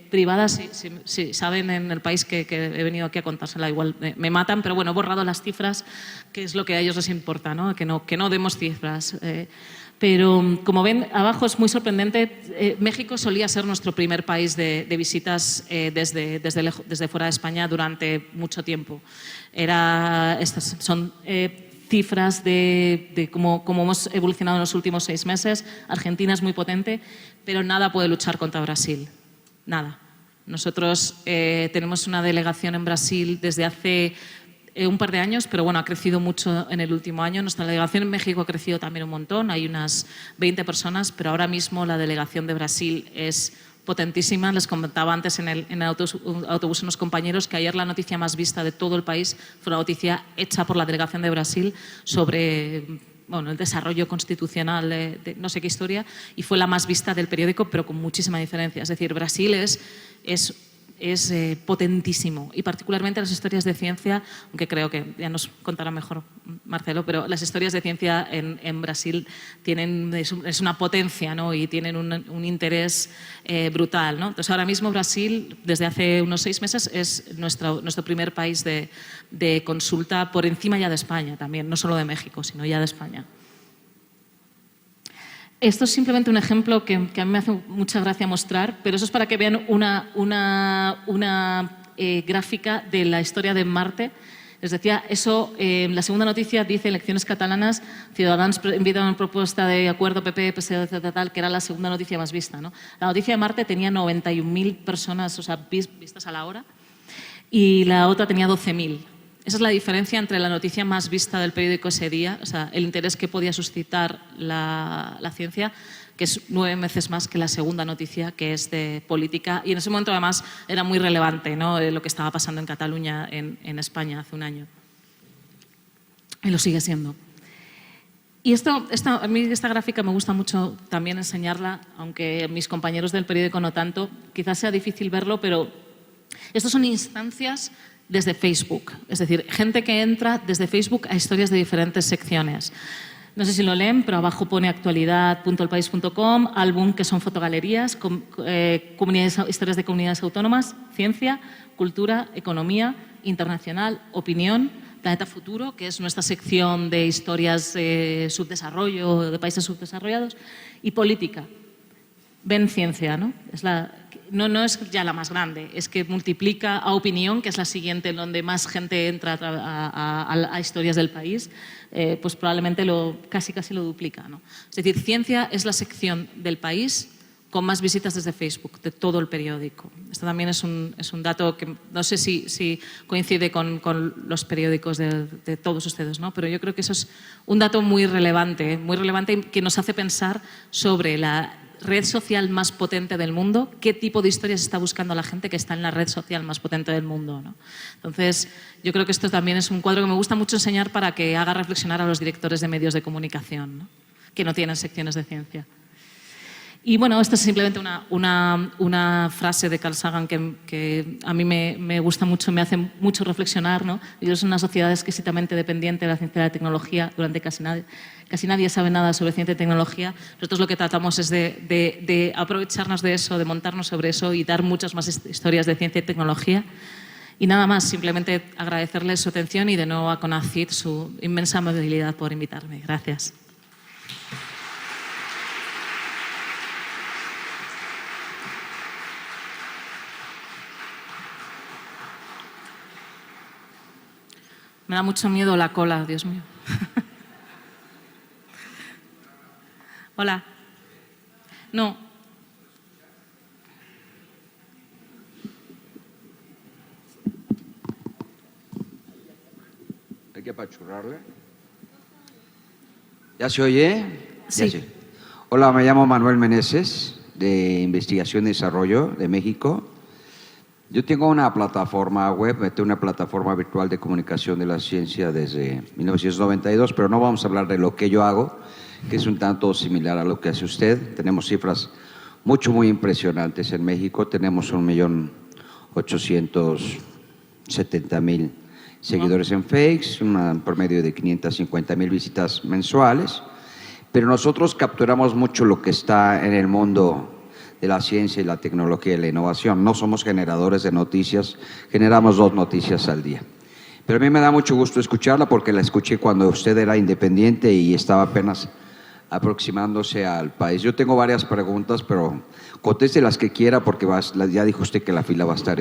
privada. Si saben en el país que he venido aquí a contársela, igual me matan, pero bueno, he borrado las cifras, que es lo que a ellos les importa, ¿no? Que no demos cifras. Pero, como ven, abajo es muy sorprendente. México solía ser nuestro primer país de visitas desde fuera de España durante mucho tiempo. Estas son cifras de cómo hemos evolucionado en los últimos 6 meses. Argentina es muy potente, pero nada puede luchar contra Brasil. Nada. Nosotros tenemos una delegación en Brasil desde hace un par de años, pero bueno, ha crecido mucho en el último año. Nuestra delegación en México ha crecido también un montón, hay unas 20 personas, pero ahora mismo la delegación de Brasil es potentísima. Les comentaba antes en el autobús unos compañeros que ayer la noticia más vista de todo el país fue una noticia hecha por la delegación de Brasil sobre el desarrollo constitucional de no sé qué historia, y fue la más vista del periódico, pero con muchísima diferencia. Es decir, Brasil es potentísimo, y particularmente las historias de ciencia, aunque creo que ya nos contará mejor Marcelo, pero las historias de ciencia en Brasil es una potencia, ¿no? Y tienen un interés brutal, ¿no? Entonces, ahora mismo Brasil, desde hace unos 6 meses, es nuestro primer país de consulta, por encima ya de España también, no solo de México, sino ya de España. Esto es simplemente un ejemplo que a mí me hace mucha gracia mostrar, pero eso es para que vean una gráfica de la historia de Marte. Les decía, la segunda noticia dice: elecciones catalanas, Ciudadanos envían una propuesta de acuerdo PP, PSOE, tal, que era la segunda noticia más vista, ¿no? La noticia de Marte tenía 91.000 personas, o sea, vistas a la hora, y la otra tenía 12.000. Esa es la diferencia entre la noticia más vista del periódico ese día, o sea, el interés que podía suscitar la ciencia, que es 9 veces más que la segunda noticia, que es de política. Y en ese momento, además, era muy relevante, ¿no?, lo que estaba pasando en Cataluña, en España, hace un año. Y lo sigue siendo. Y a mí esta gráfica me gusta mucho también enseñarla, aunque mis compañeros del periódico no tanto. Quizás sea difícil verlo, pero estas son instancias desde Facebook, es decir, gente que entra desde Facebook a historias de diferentes secciones. No sé si lo leen, pero abajo pone actualidad.elpaís.com, álbum, que son fotogalerías, historias de comunidades autónomas, ciencia, cultura, economía, internacional, opinión, Planeta Futuro, que es nuestra sección de historias de subdesarrollo, de países subdesarrollados, y política. Ven ciencia, ¿no? No es ya la más grande, es que multiplica a opinión, que es la siguiente, en donde más gente entra a historias del país, pues probablemente casi lo duplica, ¿no? Es decir, ciencia es la sección del país con más visitas desde Facebook, de todo el periódico. Esto también es un dato que no sé si coincide con los periódicos de todos ustedes, ¿no? Pero yo creo que eso es un dato muy relevante que nos hace pensar sobre la red social más potente del mundo, qué tipo de historias está buscando la gente que está en la red social más potente del mundo, ¿no? Entonces, yo creo que esto también es un cuadro que me gusta mucho enseñar para que haga reflexionar a los directores de medios de comunicación, ¿no?, que no tienen secciones de ciencia. Y bueno, esta es simplemente una frase de Carl Sagan que a mí me gusta mucho, me hace mucho reflexionar, ¿no? Vivimos en una sociedad exquisitamente dependiente de la ciencia y la tecnología. Durante casi nadie sabe nada sobre ciencia y tecnología. Nosotros lo que tratamos es de aprovecharnos de eso, de montarnos sobre eso y dar muchas más historias de ciencia y tecnología. Y nada más, simplemente agradecerles su atención y de nuevo a CONACYT su inmensa amabilidad por invitarme. Gracias. Me da mucho miedo la cola, Dios mío. Hola. No. Hay que apachurrarle. ¿Ya se oye? Sí. Ya Hola, me llamo Manuel Meneses, de Investigación y Desarrollo de México. Yo tengo una plataforma web, una plataforma virtual de comunicación de la ciencia desde 1992, pero no vamos a hablar de lo que yo hago, que es un tanto similar a lo que hace usted. Tenemos cifras muy impresionantes en México. Tenemos 1.870.000 seguidores en Fakes, un promedio de 550.000 visitas mensuales. Pero nosotros capturamos mucho lo que está en el mundo de la ciencia y la tecnología y la innovación. No somos generadores de noticias, generamos 2 noticias al día. Pero a mí me da mucho gusto escucharla porque la escuché cuando usted era independiente y estaba apenas aproximándose al país. Yo tengo varias preguntas, pero conteste las que quiera porque ya dijo usted que la fila va a estar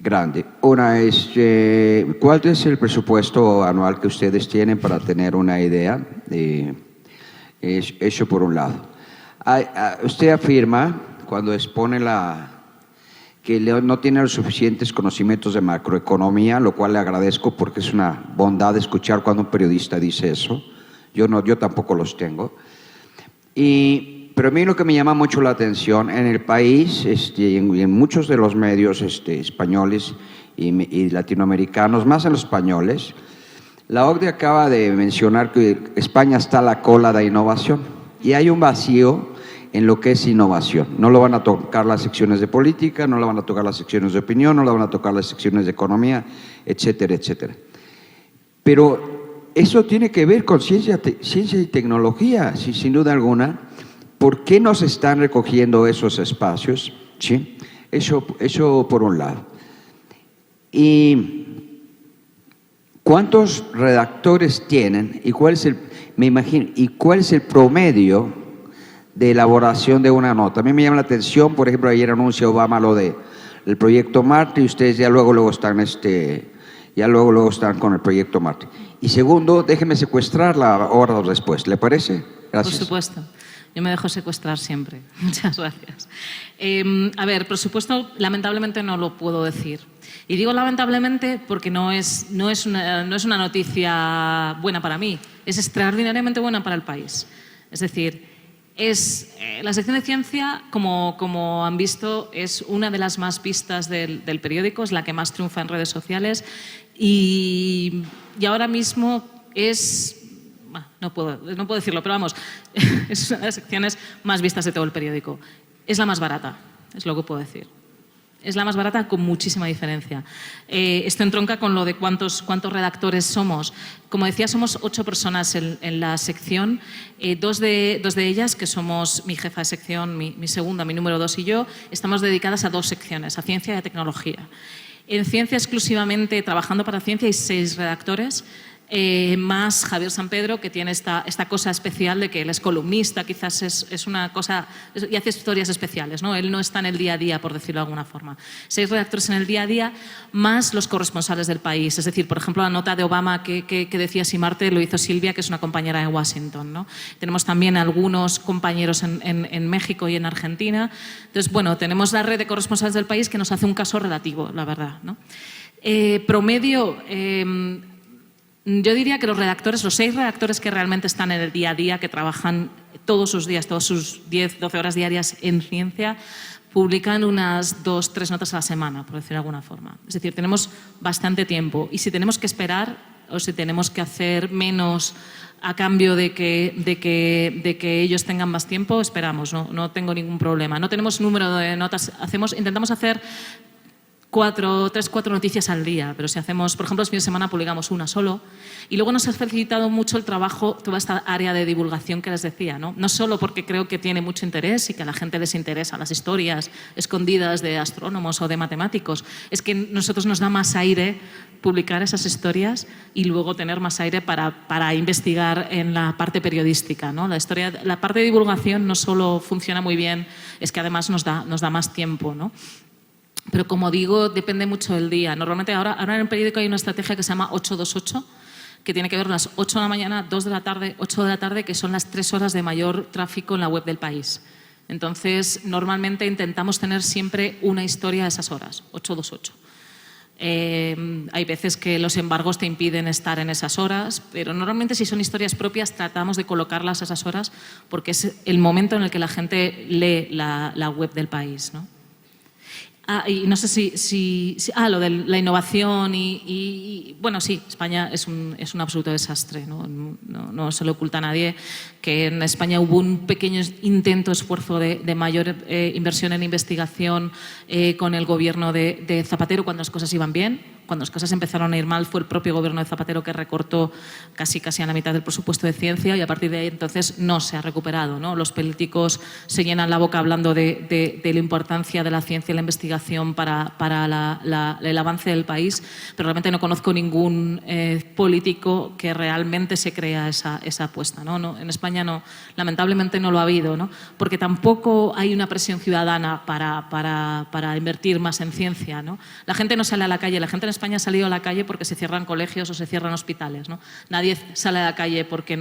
grande. Una es, ¿cuál es el presupuesto anual que ustedes tienen para tener una idea? Eso por un lado. Usted afirma, cuando expone la que no tiene los suficientes conocimientos de macroeconomía, lo cual le agradezco porque es una bondad escuchar cuando un periodista dice eso. Yo tampoco los tengo. Pero a mí lo que me llama mucho la atención en el país y en muchos de los medios españoles y latinoamericanos, más en los españoles, la OCDE acaba de mencionar que España está a la cola de innovación y hay un vacío en lo que es innovación. No lo van a tocar las secciones de política, no lo van a tocar las secciones de opinión, no lo van a tocar las secciones de economía, etcétera, etcétera. Pero eso tiene que ver con ciencia y tecnología, sin duda alguna. ¿Por qué no se están recogiendo esos espacios? ¿Sí? Eso por un lado. ¿Y cuántos redactores tienen? ¿Y cuál es el promedio de elaboración de una nota? A mí me llama la atención, por ejemplo, ayer anuncia Obama lo del proyecto Marte y ustedes ya luego están con el proyecto Marte. Y segundo, déjenme secuestrarla horas después, ¿le parece? Gracias. Por supuesto. Yo me dejo secuestrar siempre. Muchas gracias. A ver, por supuesto, lamentablemente no lo puedo decir. Y digo lamentablemente porque no es una noticia buena para mí, es extraordinariamente buena para el país. Es decir, la sección de ciencia, como han visto, es una de las más vistas del periódico, es la que más triunfa en redes sociales y ahora mismo es... No puedo decirlo, pero vamos, es una de las secciones más vistas de todo el periódico. Es la más barata, es lo que puedo decir. Es la más barata con muchísima diferencia. Esto entronca con lo de cuántos redactores somos. Como decía, somos 8 personas en la sección. Dos de ellas, que somos mi jefa de sección, mi segunda, mi número 2 y yo, estamos dedicadas a 2 secciones, a ciencia y a tecnología. En ciencia exclusivamente, trabajando para ciencia, hay 6 redactores. Más Javier San Pedro, que tiene esta cosa especial de que él es columnista, quizás es una cosa, y hace historias especiales, ¿no? Él no está en el día a día, por decirlo de alguna forma. 6 redactores en el día a día, más los corresponsales del país. Es decir, por ejemplo, la nota de Obama que decía Si Marte lo hizo Silvia, que es una compañera de Washington, ¿no? Tenemos también algunos compañeros en México y en Argentina. Entonces, bueno, tenemos la red de corresponsales del país que nos hace un caso relativo, la verdad, ¿no? Promedio... yo diría que los 6 redactores que realmente están en el día a día, que trabajan todos sus 10, 12 horas diarias en ciencia, publican unas 2, 3 notas a la semana, por decirlo de alguna forma. Es decir, tenemos bastante tiempo y si tenemos que esperar o si tenemos que hacer menos a cambio de que ellos tengan más tiempo, esperamos, no tengo ningún problema. No tenemos número de notas, intentamos hacer 3, 4 noticias al día, pero si hacemos, por ejemplo, los fines de semana publicamos una solo. Y luego nos ha facilitado mucho el trabajo, toda esta área de divulgación que les decía, ¿no? No solo porque creo que tiene mucho interés y que a la gente les interesa las historias escondidas de astrónomos o de matemáticos, es que a nosotros nos da más aire publicar esas historias y luego tener más aire para investigar en la parte periodística, ¿no? La parte de divulgación no solo funciona muy bien, es que además nos da más tiempo, ¿no? Pero como digo, depende mucho del día. Normalmente ahora en el periódico hay una estrategia que se llama 828, que tiene que ver las 8 de la mañana, 2 de la tarde, 8 de la tarde, que son las 3 horas de mayor tráfico en la web del país. Entonces, normalmente intentamos tener siempre una historia a esas horas, 828. Hay veces que los embargos te impiden estar en esas horas, pero normalmente si son historias propias tratamos de colocarlas a esas horas porque es el momento en el que la gente lee la web del país, ¿no? Y no sé lo de la innovación bueno, sí, España es un absoluto desastre, no se lo oculta a nadie que en España hubo un pequeño esfuerzo de mayor inversión en investigación con el gobierno de Zapatero cuando las cosas iban bien. Cuando las cosas empezaron a ir mal fue el propio gobierno de Zapatero que recortó casi a la mitad del presupuesto de ciencia y a partir de ahí entonces no se ha recuperado, ¿no? Los políticos se llenan la boca hablando de la importancia de la ciencia y la investigación para el avance del país, pero realmente no conozco ningún político que realmente se crea esa apuesta, ¿no? En España lamentablemente no lo ha habido, ¿no? Porque tampoco hay una presión ciudadana para invertir más en ciencia, ¿no? La gente no sale a la calle, la gente en España España ha salido a la calle porque se cierran colegios o se cierran hospitales, ¿no? Nadie sale a la calle porque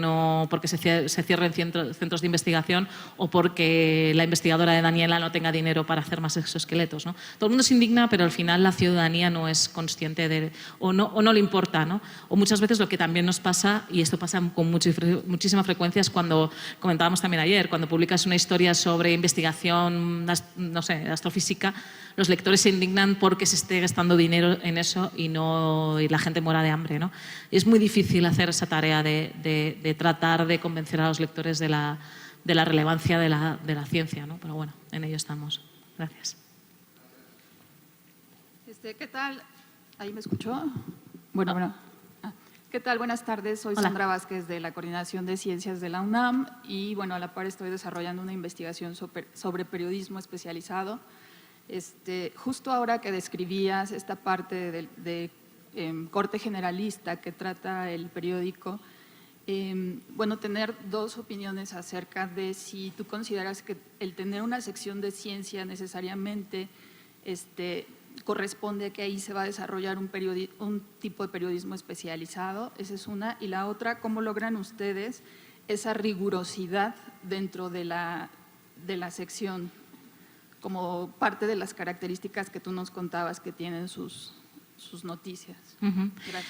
se cierren centros de investigación o porque la investigadora de Daniela no tenga dinero para hacer más exoesqueletos, ¿no? Todo el mundo se indigna, pero al final la ciudadanía no es consciente o no le importa, ¿no? O muchas veces lo que también nos pasa, y esto pasa con muchísima frecuencia, es cuando comentábamos también ayer, cuando publicas una historia sobre investigación, no sé, astrofísica, los lectores se indignan porque se esté gastando dinero en eso y la gente muera de hambre, ¿no? Y es muy difícil hacer esa tarea de tratar de convencer a los lectores de la relevancia de la ciencia, ¿no? Pero bueno, en ello estamos. Gracias. ¿Qué tal? ¿Ahí me escuchó? Bueno. ¿Qué tal? Buenas tardes. Soy Sandra Vázquez de la Coordinación de Ciencias de la UNAM y bueno, a la par estoy desarrollando una investigación sobre periodismo especializado. Justo ahora que describías esta parte de corte generalista que trata el periódico, bueno, tener dos opiniones acerca de si tú consideras que el tener una sección de ciencia necesariamente corresponde a que ahí se va a desarrollar un tipo de periodismo especializado. Esa es una. Y la otra, ¿cómo logran ustedes esa rigurosidad dentro de la sección como parte de las características que tú nos contabas que tienen sus noticias? Gracias.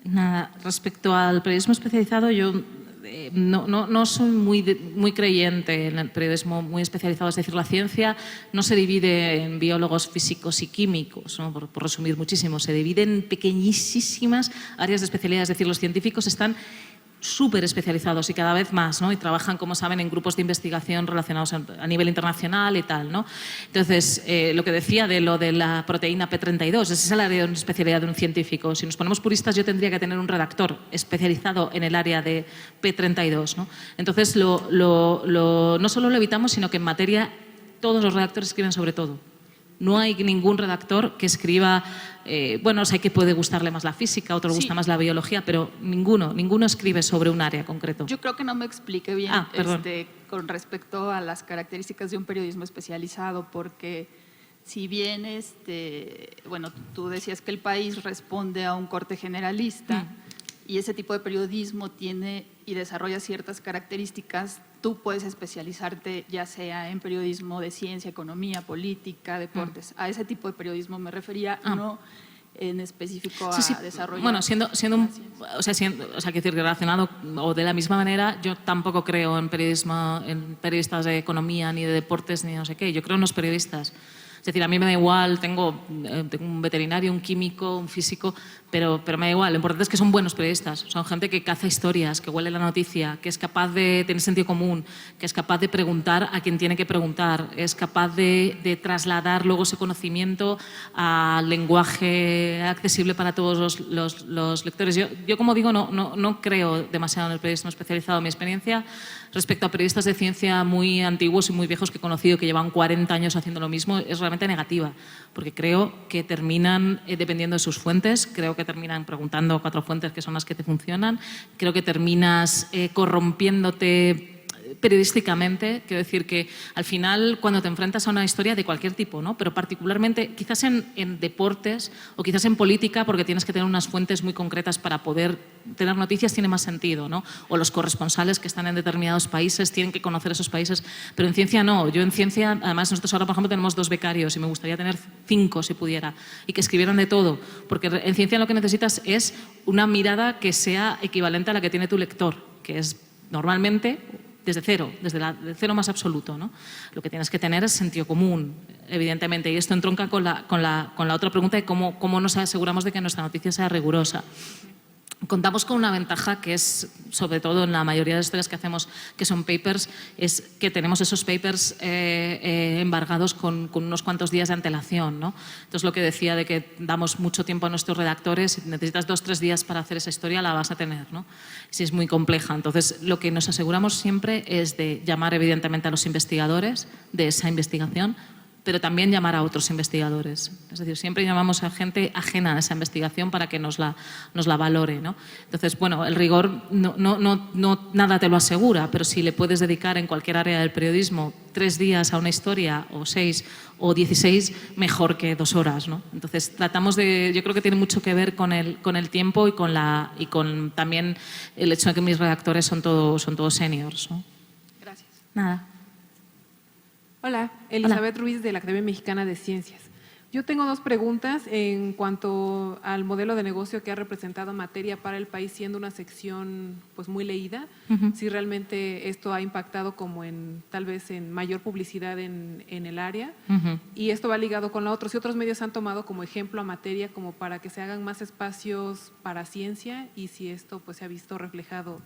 Nada, respecto al periodismo especializado, yo no soy muy creyente en el periodismo muy especializado. Es decir, la ciencia no se divide en biólogos, físicos y químicos, ¿no? por resumir muchísimo, se divide en pequeñísimas áreas de especialidad. Es decir, los científicos están súper especializados y cada vez más, ¿no? Y trabajan, como saben, en grupos de investigación relacionados a nivel internacional y tal, ¿no? Entonces, lo que decía de lo de la proteína P32, ese es el área de especialidad de un científico. Si nos ponemos puristas, yo tendría que tener un redactor especializado en el área de P32, ¿no? Entonces, no solo lo evitamos, sino que en materia todos los redactores escriben sobre todo. No hay ningún redactor que escriba, bueno, sé que puede gustarle más la física, otro le gusta más la biología, pero ninguno escribe sobre un área concreto. Yo creo que no me expliqué bien con respecto a las características de un periodismo especializado, porque si bien, bueno, tú decías que el país responde a un corte generalista y ese tipo de periodismo tiene y desarrolla ciertas características, tú puedes especializarte ya sea en periodismo de ciencia, economía, política, deportes. A ese tipo de periodismo me refería, no en específico a desarrollo. Bueno, siendo que decir, relacionado o de la misma manera, yo tampoco creo en periodistas de economía, ni de deportes, ni no sé qué. Yo creo en los periodistas. Es decir, a mí me da igual, tengo un veterinario, un químico, un físico, pero me da igual. Lo importante es que son buenos periodistas, son gente que caza historias, que huele la noticia, que es capaz de tener sentido común, que es capaz de preguntar a quien tiene que preguntar, es capaz de trasladar luego ese conocimiento al lenguaje accesible para todos los lectores. Yo, como digo, no creo demasiado en el periodismo especializado. Mi experiencia respecto a periodistas de ciencia muy antiguos y muy viejos que he conocido, que llevan 40 años haciendo lo mismo, es realmente negativa, porque creo que terminan dependiendo de sus fuentes, creo que terminan preguntando 4 fuentes que son las que te funcionan, creo que terminas corrompiéndote periodísticamente. Quiero decir que al final, cuando te enfrentas a una historia de cualquier tipo, ¿no? Pero particularmente quizás en deportes o quizás en política, porque tienes que tener unas fuentes muy concretas para poder tener noticias, tiene más sentido, ¿no? O los corresponsales que están en determinados países tienen que conocer esos países, pero en ciencia no. Yo en ciencia, además nosotros ahora, por ejemplo, tenemos 2 becarios y me gustaría tener 5 si pudiera, y que escribieran de todo, porque en ciencia lo que necesitas es una mirada que sea equivalente a la que tiene tu lector, que es normalmente desde cero, desde el cero más absoluto, ¿no? Lo que tienes que tener es sentido común, evidentemente, y esto entronca con la otra pregunta de cómo nos aseguramos de que nuestra noticia sea rigurosa. Contamos con una ventaja que es, sobre todo en la mayoría de las historias que hacemos, que son papers, es que tenemos esos papers embargados con unos cuantos días de antelación, ¿no? Entonces, lo que decía de que damos mucho tiempo a nuestros redactores, si necesitas 2 o 3 días para hacer esa historia, la vas a tener, ¿no? Si es muy compleja. Entonces, lo que nos aseguramos siempre es de llamar, evidentemente, a los investigadores de esa investigación, pero también llamar a otros investigadores. Es decir, siempre llamamos a gente ajena a esa investigación para que nos la valore, ¿no? Entonces, bueno, el rigor nada te lo asegura, pero si le puedes dedicar en cualquier área del periodismo 3 días a una historia, o 6 o 16, mejor que 2 horas, ¿no? Entonces, tratamos de, yo creo que tiene mucho que ver con el tiempo y con también el hecho de que mis redactores son todos seniors, ¿no? Gracias. Nada. Hola, Elizabeth Ruiz de la Academia Mexicana de Ciencias. Yo tengo 2 preguntas en cuanto al modelo de negocio que ha representado Materia para el País, siendo una sección pues muy leída. Si realmente esto ha impactado como tal vez en mayor publicidad en el área. Y esto va ligado con la otra. Si otros medios han tomado como ejemplo a Materia como para que se hagan más espacios para ciencia, y si esto pues se ha visto reflejado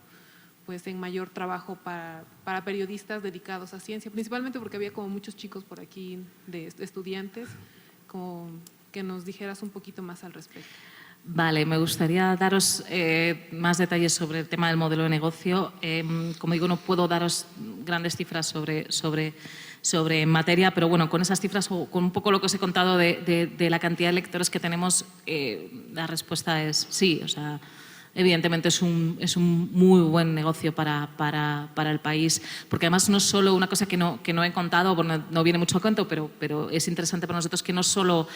pues en mayor trabajo para periodistas dedicados a ciencia, principalmente porque había como muchos chicos por aquí de estudiantes, como que nos dijeras un poquito más al respecto. Vale, me gustaría daros más detalles sobre el tema del modelo de negocio. Como digo, no puedo daros grandes cifras sobre Materia, pero bueno, con esas cifras o con un poco lo que os he contado de la cantidad de lectores que tenemos, la respuesta es sí. O sea, evidentemente es un muy buen negocio para el país, porque además no es solo una cosa que no he contado, bueno, no viene mucho a cuento, pero es interesante para nosotros que no solo,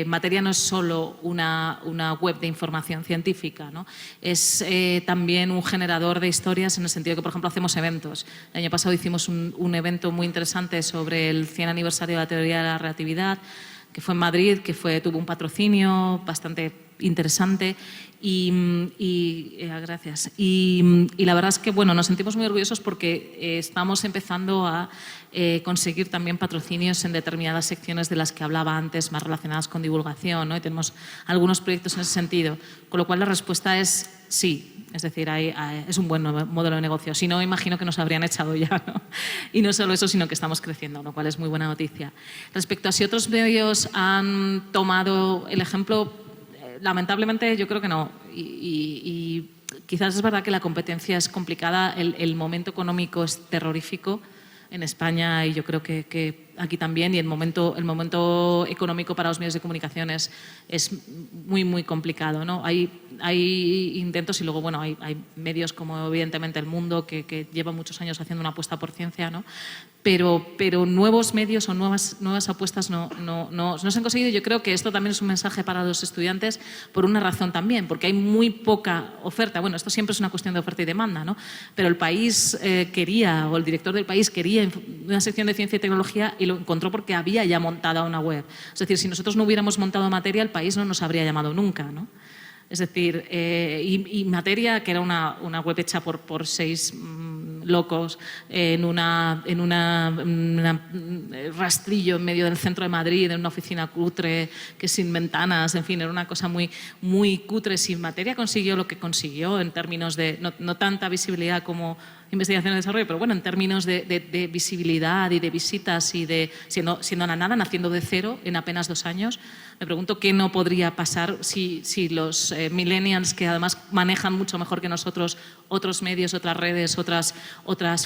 Materia no es solo una web de información científica, ¿no? Es también un generador de historias en el sentido que, por ejemplo, hacemos eventos. El año pasado hicimos un evento muy interesante sobre el 100 aniversario de la teoría de la relatividad, que fue en Madrid, que tuvo un patrocinio bastante interesante gracias. Y la verdad es que bueno, nos sentimos muy orgullosos porque estamos empezando a conseguir también patrocinios en determinadas secciones de las que hablaba antes, más relacionadas con divulgación, ¿no? Y tenemos algunos proyectos en ese sentido, con lo cual la respuesta es sí. Es decir, es un buen modelo de negocio. Si no, imagino que nos habrían echado ya, ¿no? Y no solo eso, sino que estamos creciendo, lo cual es muy buena noticia. Respecto a si otros medios han tomado el ejemplo, lamentablemente yo creo que no. Y quizás es verdad que la competencia es complicada, el momento económico es terrorífico en España y yo creo que aquí también, y el momento económico para los medios de comunicación es muy, muy complicado, ¿no? Hay intentos y luego, bueno, hay medios como evidentemente El Mundo que llevan muchos años haciendo una apuesta por ciencia, ¿no? Pero nuevos medios o nuevas apuestas no se han conseguido. Yo creo que esto también es un mensaje para los estudiantes por una razón también, porque hay muy poca oferta. Bueno, esto siempre es una cuestión de oferta y demanda, ¿no? Pero el país quería, o el director del país quería una sección de ciencia y tecnología y lo encontró porque había ya montada una web. Es decir, si nosotros no hubiéramos montado Materia, el país no nos habría llamado nunca, ¿no? Es decir, y Materia, que era una web hecha por 6 locos en un rastrillo en medio del centro de Madrid, en una oficina cutre, que sin ventanas, en fin, era una cosa muy, muy cutre. Si Materia consiguió lo que consiguió en términos de, no tanta visibilidad como investigación y desarrollo, pero bueno, en términos de visibilidad y de visitas y de siendo la nada, naciendo de cero en apenas 2 años, me pregunto qué no podría pasar si los millennials, que además manejan mucho mejor que nosotros otros medios, otras redes, otras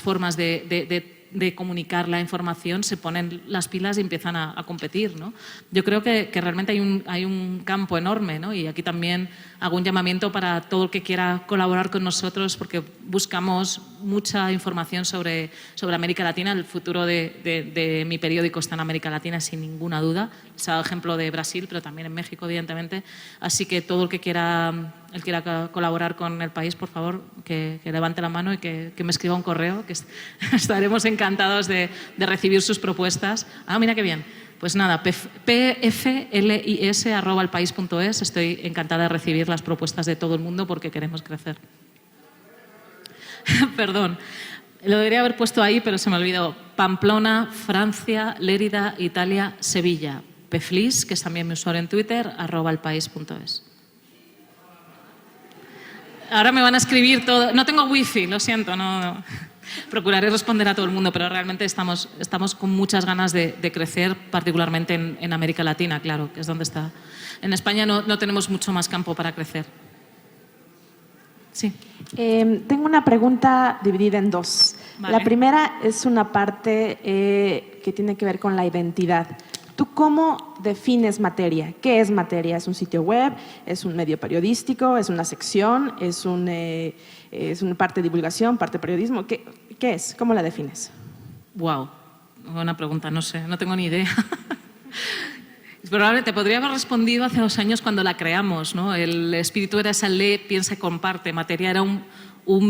formas de comunicar la información, se ponen las pilas y empiezan a competir, ¿no? Yo creo que realmente hay un campo enorme, ¿no? Y aquí también hago un llamamiento para todo el que quiera colaborar con nosotros, porque buscamos mucha información sobre América Latina. El futuro de mi periódico está en América Latina, sin ninguna duda. Se ha dado ejemplo de Brasil, pero también en México, evidentemente. Así que todo el que quiera colaborar con el país, por favor, que levante la mano y que me escriba un correo, que estaremos encantados de recibir sus propuestas. Ah, mira qué bien. Pues nada, pflis@elpais.es. Estoy encantada de recibir las propuestas de todo el mundo porque queremos crecer. Perdón, lo debería haber puesto ahí, pero se me olvidó. Pamplona, Francia, Lérida, Italia, Sevilla. pflis, que es también mi usuario en Twitter, @elpais.es. Ahora me van a escribir todo. No tengo wifi, lo siento, no. Procuraré responder a todo el mundo, pero realmente estamos con muchas ganas de crecer, particularmente en América Latina, claro, que es donde está. En España no tenemos mucho más campo para crecer. Sí. Tengo una pregunta dividida en 2. Vale. La primera es una parte que tiene que ver con la identidad. ¿Tú cómo defines Materia? ¿Qué es Materia? ¿Es un sitio web? ¿Es un medio periodístico? ¿Es una sección? ¿Es una parte de divulgación, parte de periodismo? ¿Qué es? ¿Cómo la defines? Wow, buena pregunta, no sé, no tengo ni idea. Probablemente podría haber respondido hace 2 años cuando la creamos, ¿no? El espíritu era esa lee, piensa y comparte. Materia era un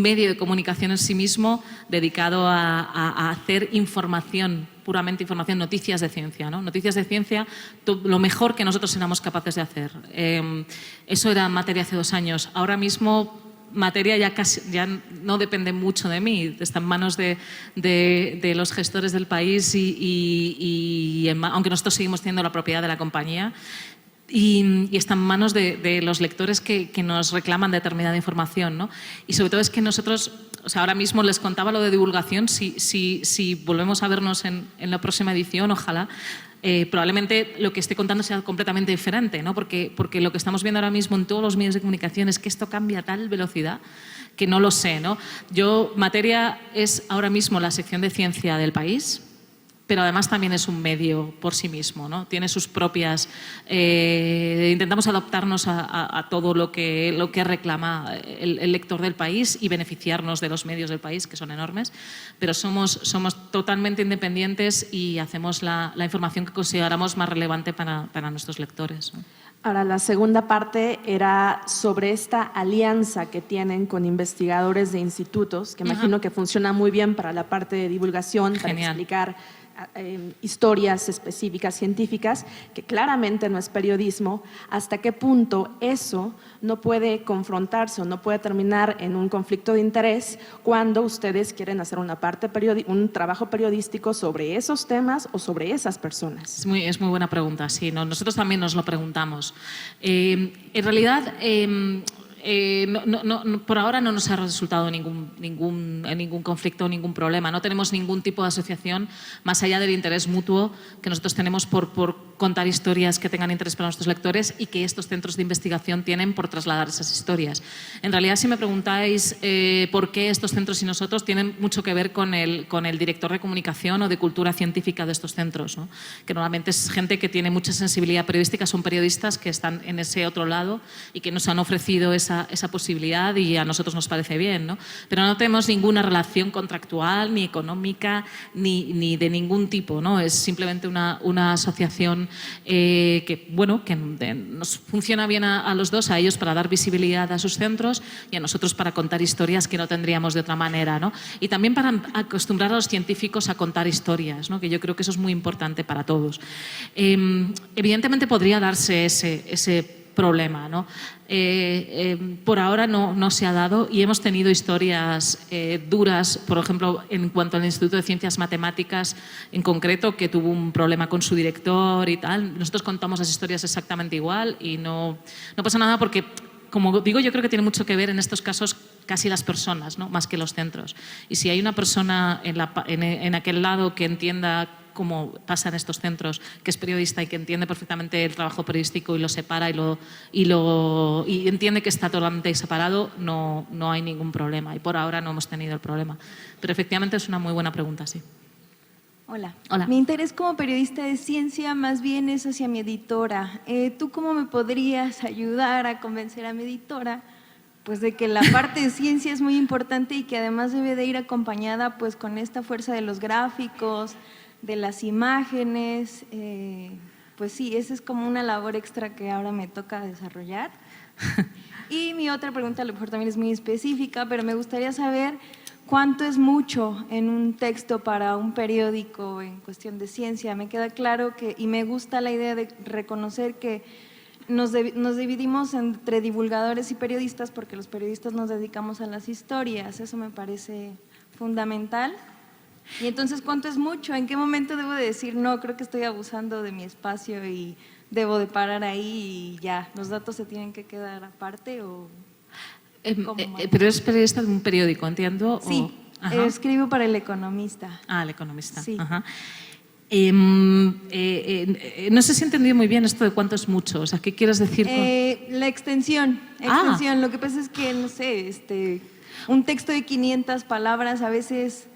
medio de comunicación en sí mismo dedicado a hacer información, puramente información, noticias de ciencia, ¿no? Noticias de ciencia, lo mejor que nosotros éramos capaces de hacer. Eso era Materia hace 2 años. Ahora mismo Materia ya no depende mucho de mí, está en manos de los gestores del país aunque nosotros seguimos teniendo la propiedad de la compañía, y está en manos de los lectores que nos reclaman determinada información, ¿no? Y sobre todo es que nosotros, o sea, ahora mismo les contaba lo de divulgación, si volvemos a vernos en la próxima edición, ojalá, probablemente lo que esté contando sea completamente diferente, ¿no? Porque lo que estamos viendo ahora mismo en todos los medios de comunicación es que esto cambia a tal velocidad que no lo sé, ¿no? Materia es ahora mismo la sección de ciencia del país, pero además también es un medio por sí mismo, ¿no? Tiene sus propias... intentamos adaptarnos a todo lo que reclama el lector del país y beneficiarnos de los medios del país, que son enormes, pero somos totalmente independientes y hacemos la información que consideramos más relevante para nuestros lectores, ¿no? Ahora, la segunda parte era sobre esta alianza que tienen con investigadores de institutos, que imagino que funciona muy bien para la parte de divulgación, para Genial. explicar historias específicas científicas, que claramente no es periodismo. ¿Hasta qué punto eso no puede confrontarse o no puede terminar en un conflicto de interés cuando ustedes quieren hacer un trabajo periodístico sobre esos temas o sobre esas personas? Es muy buena pregunta, sí. Nosotros también nos lo preguntamos. En realidad, por ahora no nos ha resultado ningún conflicto, ningún problema. No tenemos ningún tipo de asociación más allá del interés mutuo que nosotros tenemos por contar historias que tengan interés para nuestros lectores y que estos centros de investigación tienen por trasladar esas historias. En realidad, si me preguntáis por qué estos centros y nosotros, tienen mucho que ver con el director de comunicación o de cultura científica de estos centros, ¿no? Que normalmente es gente que tiene mucha sensibilidad periodística, son periodistas que están en ese otro lado y que nos han ofrecido esa posibilidad y a nosotros nos parece bien, ¿no? Pero no tenemos ninguna relación contractual, ni económica, ni de ningún tipo, ¿no? Es simplemente una asociación que nos funciona bien a los dos, a ellos para dar visibilidad a sus centros y a nosotros para contar historias que no tendríamos de otra manera, ¿no? Y también para acostumbrar a los científicos a contar historias, ¿no? Que yo creo que eso es muy importante para todos. Evidentemente podría darse ese problema, ¿no? Por ahora no se ha dado y hemos tenido historias duras, por ejemplo, en cuanto al Instituto de Ciencias Matemáticas en concreto, que tuvo un problema con su director y tal. Nosotros contamos las historias exactamente igual y no pasa nada porque, como digo, yo creo que tiene mucho que ver en estos casos casi las personas, ¿no? Más que los centros. Y si hay una persona en aquel lado que entienda como pasa en estos centros, que es periodista y que entiende perfectamente el trabajo periodístico y lo separa y entiende que está totalmente separado, no hay ningún problema. Y por ahora no hemos tenido el problema. Pero efectivamente es una muy buena pregunta, sí. Hola. Hola. Mi interés como periodista de ciencia más bien es hacia mi editora. ¿Tú cómo me podrías ayudar a convencer a mi editora pues de que la parte de ciencia es muy importante y que además debe de ir acompañada pues con esta fuerza de los gráficos, de las imágenes? Pues sí, esa es como una labor extra que ahora me toca desarrollar. Y mi otra pregunta a lo mejor también es muy específica, pero me gustaría saber cuánto es mucho en un texto para un periódico en cuestión de ciencia. Me queda claro y me gusta la idea de reconocer que nos dividimos entre divulgadores y periodistas porque los periodistas nos dedicamos a las historias. Eso me parece fundamental. Y entonces, ¿cuánto es mucho? ¿En qué momento debo de decir, no, creo que estoy abusando de mi espacio y debo de parar ahí y ya, los datos se tienen que quedar aparte? ¿O pero eres periodista de un periódico, entiendo. Sí, escribo para El Economista. El Economista. Sí. Ajá. No sé si he entendido muy bien esto de cuánto es mucho. O sea, ¿qué quieres decir con...? La extensión. Lo que pasa es que, no sé, un texto de 500 palabras a veces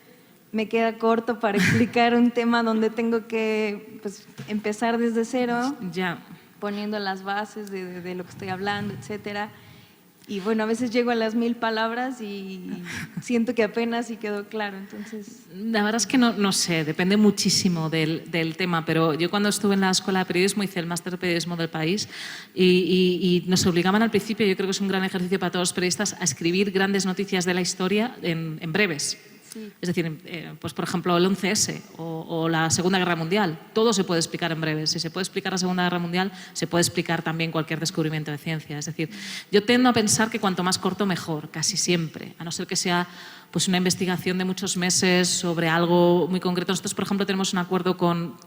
me queda corto para explicar un tema donde tengo que pues, empezar desde cero, Ya. poniendo las bases de lo que estoy hablando, etcétera. Y bueno, a veces llego a las 1000 palabras y siento que apenas sí quedó claro, entonces… La verdad es que no sé, depende muchísimo del tema, pero yo cuando estuve en la Escuela de Periodismo hice el máster de periodismo del país y nos obligaban al principio, yo creo que es un gran ejercicio para todos los periodistas, a escribir grandes noticias de la historia en breves. Sí. Es decir, pues por ejemplo el 11S o la Segunda Guerra Mundial, todo se puede explicar en breves. Si se puede explicar la Segunda Guerra Mundial, se puede explicar también cualquier descubrimiento de ciencia. Es decir, yo tendo a pensar que cuanto más corto mejor, casi siempre, a no ser que sea pues una investigación de muchos meses sobre algo muy concreto. Nosotros, por ejemplo, tenemos un acuerdo con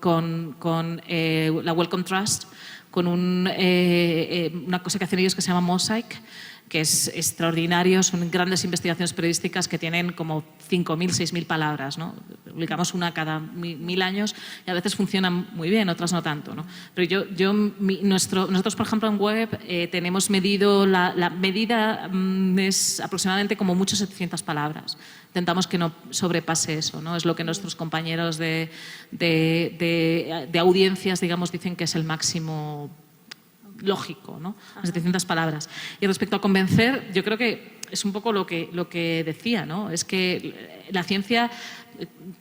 la Wellcome Trust, con una cosa que hacen ellos que se llama Mosaic, que es extraordinario, son grandes investigaciones periodísticas que tienen como 5.000, 6.000 palabras, ¿no? Publicamos una cada 1.000 años y a veces funcionan muy bien, otras no tanto, ¿no? Pero nosotros, por ejemplo, en web tenemos medido, la medida es aproximadamente como mucho 700 palabras. Intentamos que no sobrepase eso, ¿no? Es lo que nuestros compañeros de audiencias, digamos, dicen que es el máximo lógico, ¿no? 700 palabras. Y respecto a convencer, yo creo que es un poco lo que decía, ¿no? Es que la ciencia,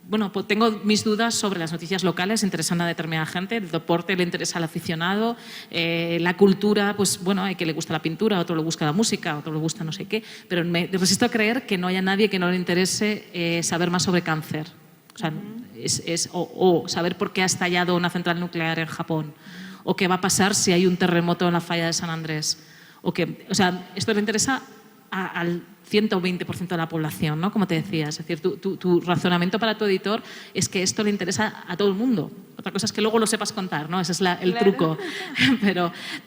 bueno, pues tengo mis dudas sobre las noticias locales, interesan a determinada gente, el deporte le interesa al aficionado, la cultura, pues bueno, hay que le gusta la pintura, a otro le gusta la música, a otro le gusta no sé qué, pero me resisto a creer que no haya nadie que no le interese saber más sobre cáncer. O sea, o saber por qué ha estallado una central nuclear en Japón, o qué va a pasar si hay un terremoto en la falla de San Andrés. O sea, esto le interesa al 120% de la población, ¿no? Como te decía. Es decir, tu razonamiento para tu editor es que esto le interesa a todo el mundo. Otra cosa es que luego lo sepas contar, ¿no? Ese es el truco.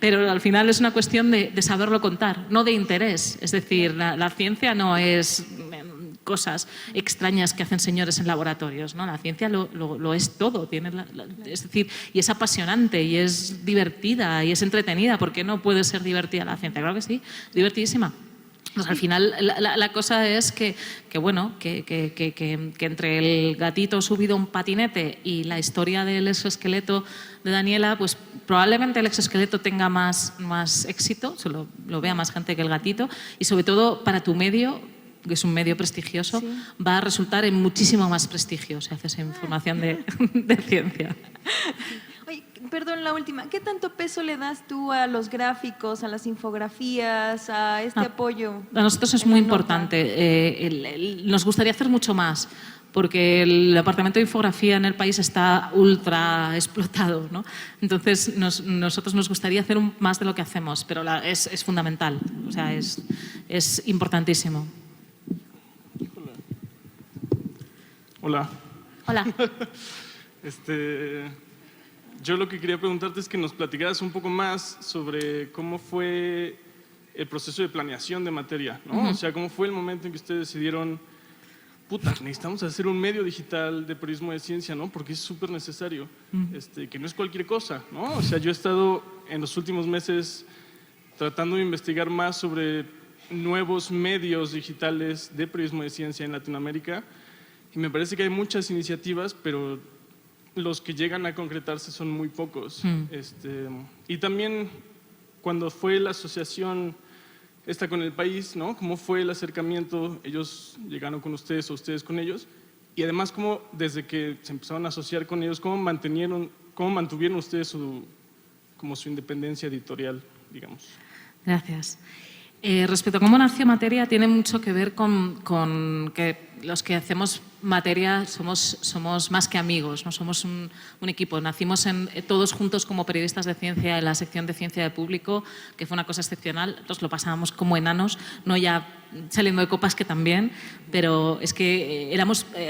Pero al final es una cuestión de saberlo contar, no de interés. Es decir, la ciencia no es cosas extrañas que hacen señores en laboratorios, ¿no? La ciencia lo es todo, es decir, y es apasionante, y es divertida, y es entretenida. ¿Por qué no puede ser divertida la ciencia? Claro que sí, divertidísima. Pues al final la cosa es que entre el gatito subido a un patinete y la historia del exoesqueleto de Daniela, pues probablemente el exoesqueleto tenga más éxito, lo vea más gente que el gatito, y sobre todo para tu medio, que es un medio prestigioso, sí, va a resultar en muchísimo más prestigio si haces información de ciencia. Oye, perdón, la última. ¿Qué tanto peso le das tú a los gráficos, a las infografías, a este apoyo? A nosotros es muy importante. Nos gustaría hacer mucho más, porque el departamento de infografía en el país está ultra explotado, ¿no? Entonces, nosotros nos gustaría hacer más de lo que hacemos, pero es fundamental, o sea, es importantísimo. Hola. Hola. Yo lo que quería preguntarte es que nos platicaras un poco más sobre cómo fue el proceso de planeación de materia, ¿no? Uh-huh. O sea, cómo fue el momento en que ustedes decidieron, necesitamos hacer un medio digital de periodismo de ciencia, ¿no? Porque es súper necesario, que no es cualquier cosa, ¿no? O sea, yo he estado en los últimos meses tratando de investigar más sobre nuevos medios digitales de periodismo de ciencia en Latinoamérica, y me parece que hay muchas iniciativas, pero los que llegan a concretarse son muy pocos. Y también cuando fue la asociación esta con el país, ¿no? ¿Cómo fue el acercamiento? Ellos llegaron con ustedes o ustedes con ellos, y además cómo desde que se empezaron a asociar con ellos, cómo mantuvieron ustedes su independencia editorial, digamos. Gracias. Respecto a cómo nació Materia, tiene mucho que ver con que los que hacemos Materia somos más que amigos, ¿no? Somos un equipo. Nacimos todos juntos como periodistas de ciencia en la sección de ciencia de público, que fue una cosa excepcional. Nos lo pasábamos como enanos, no ya saliendo de copas, que también, pero es que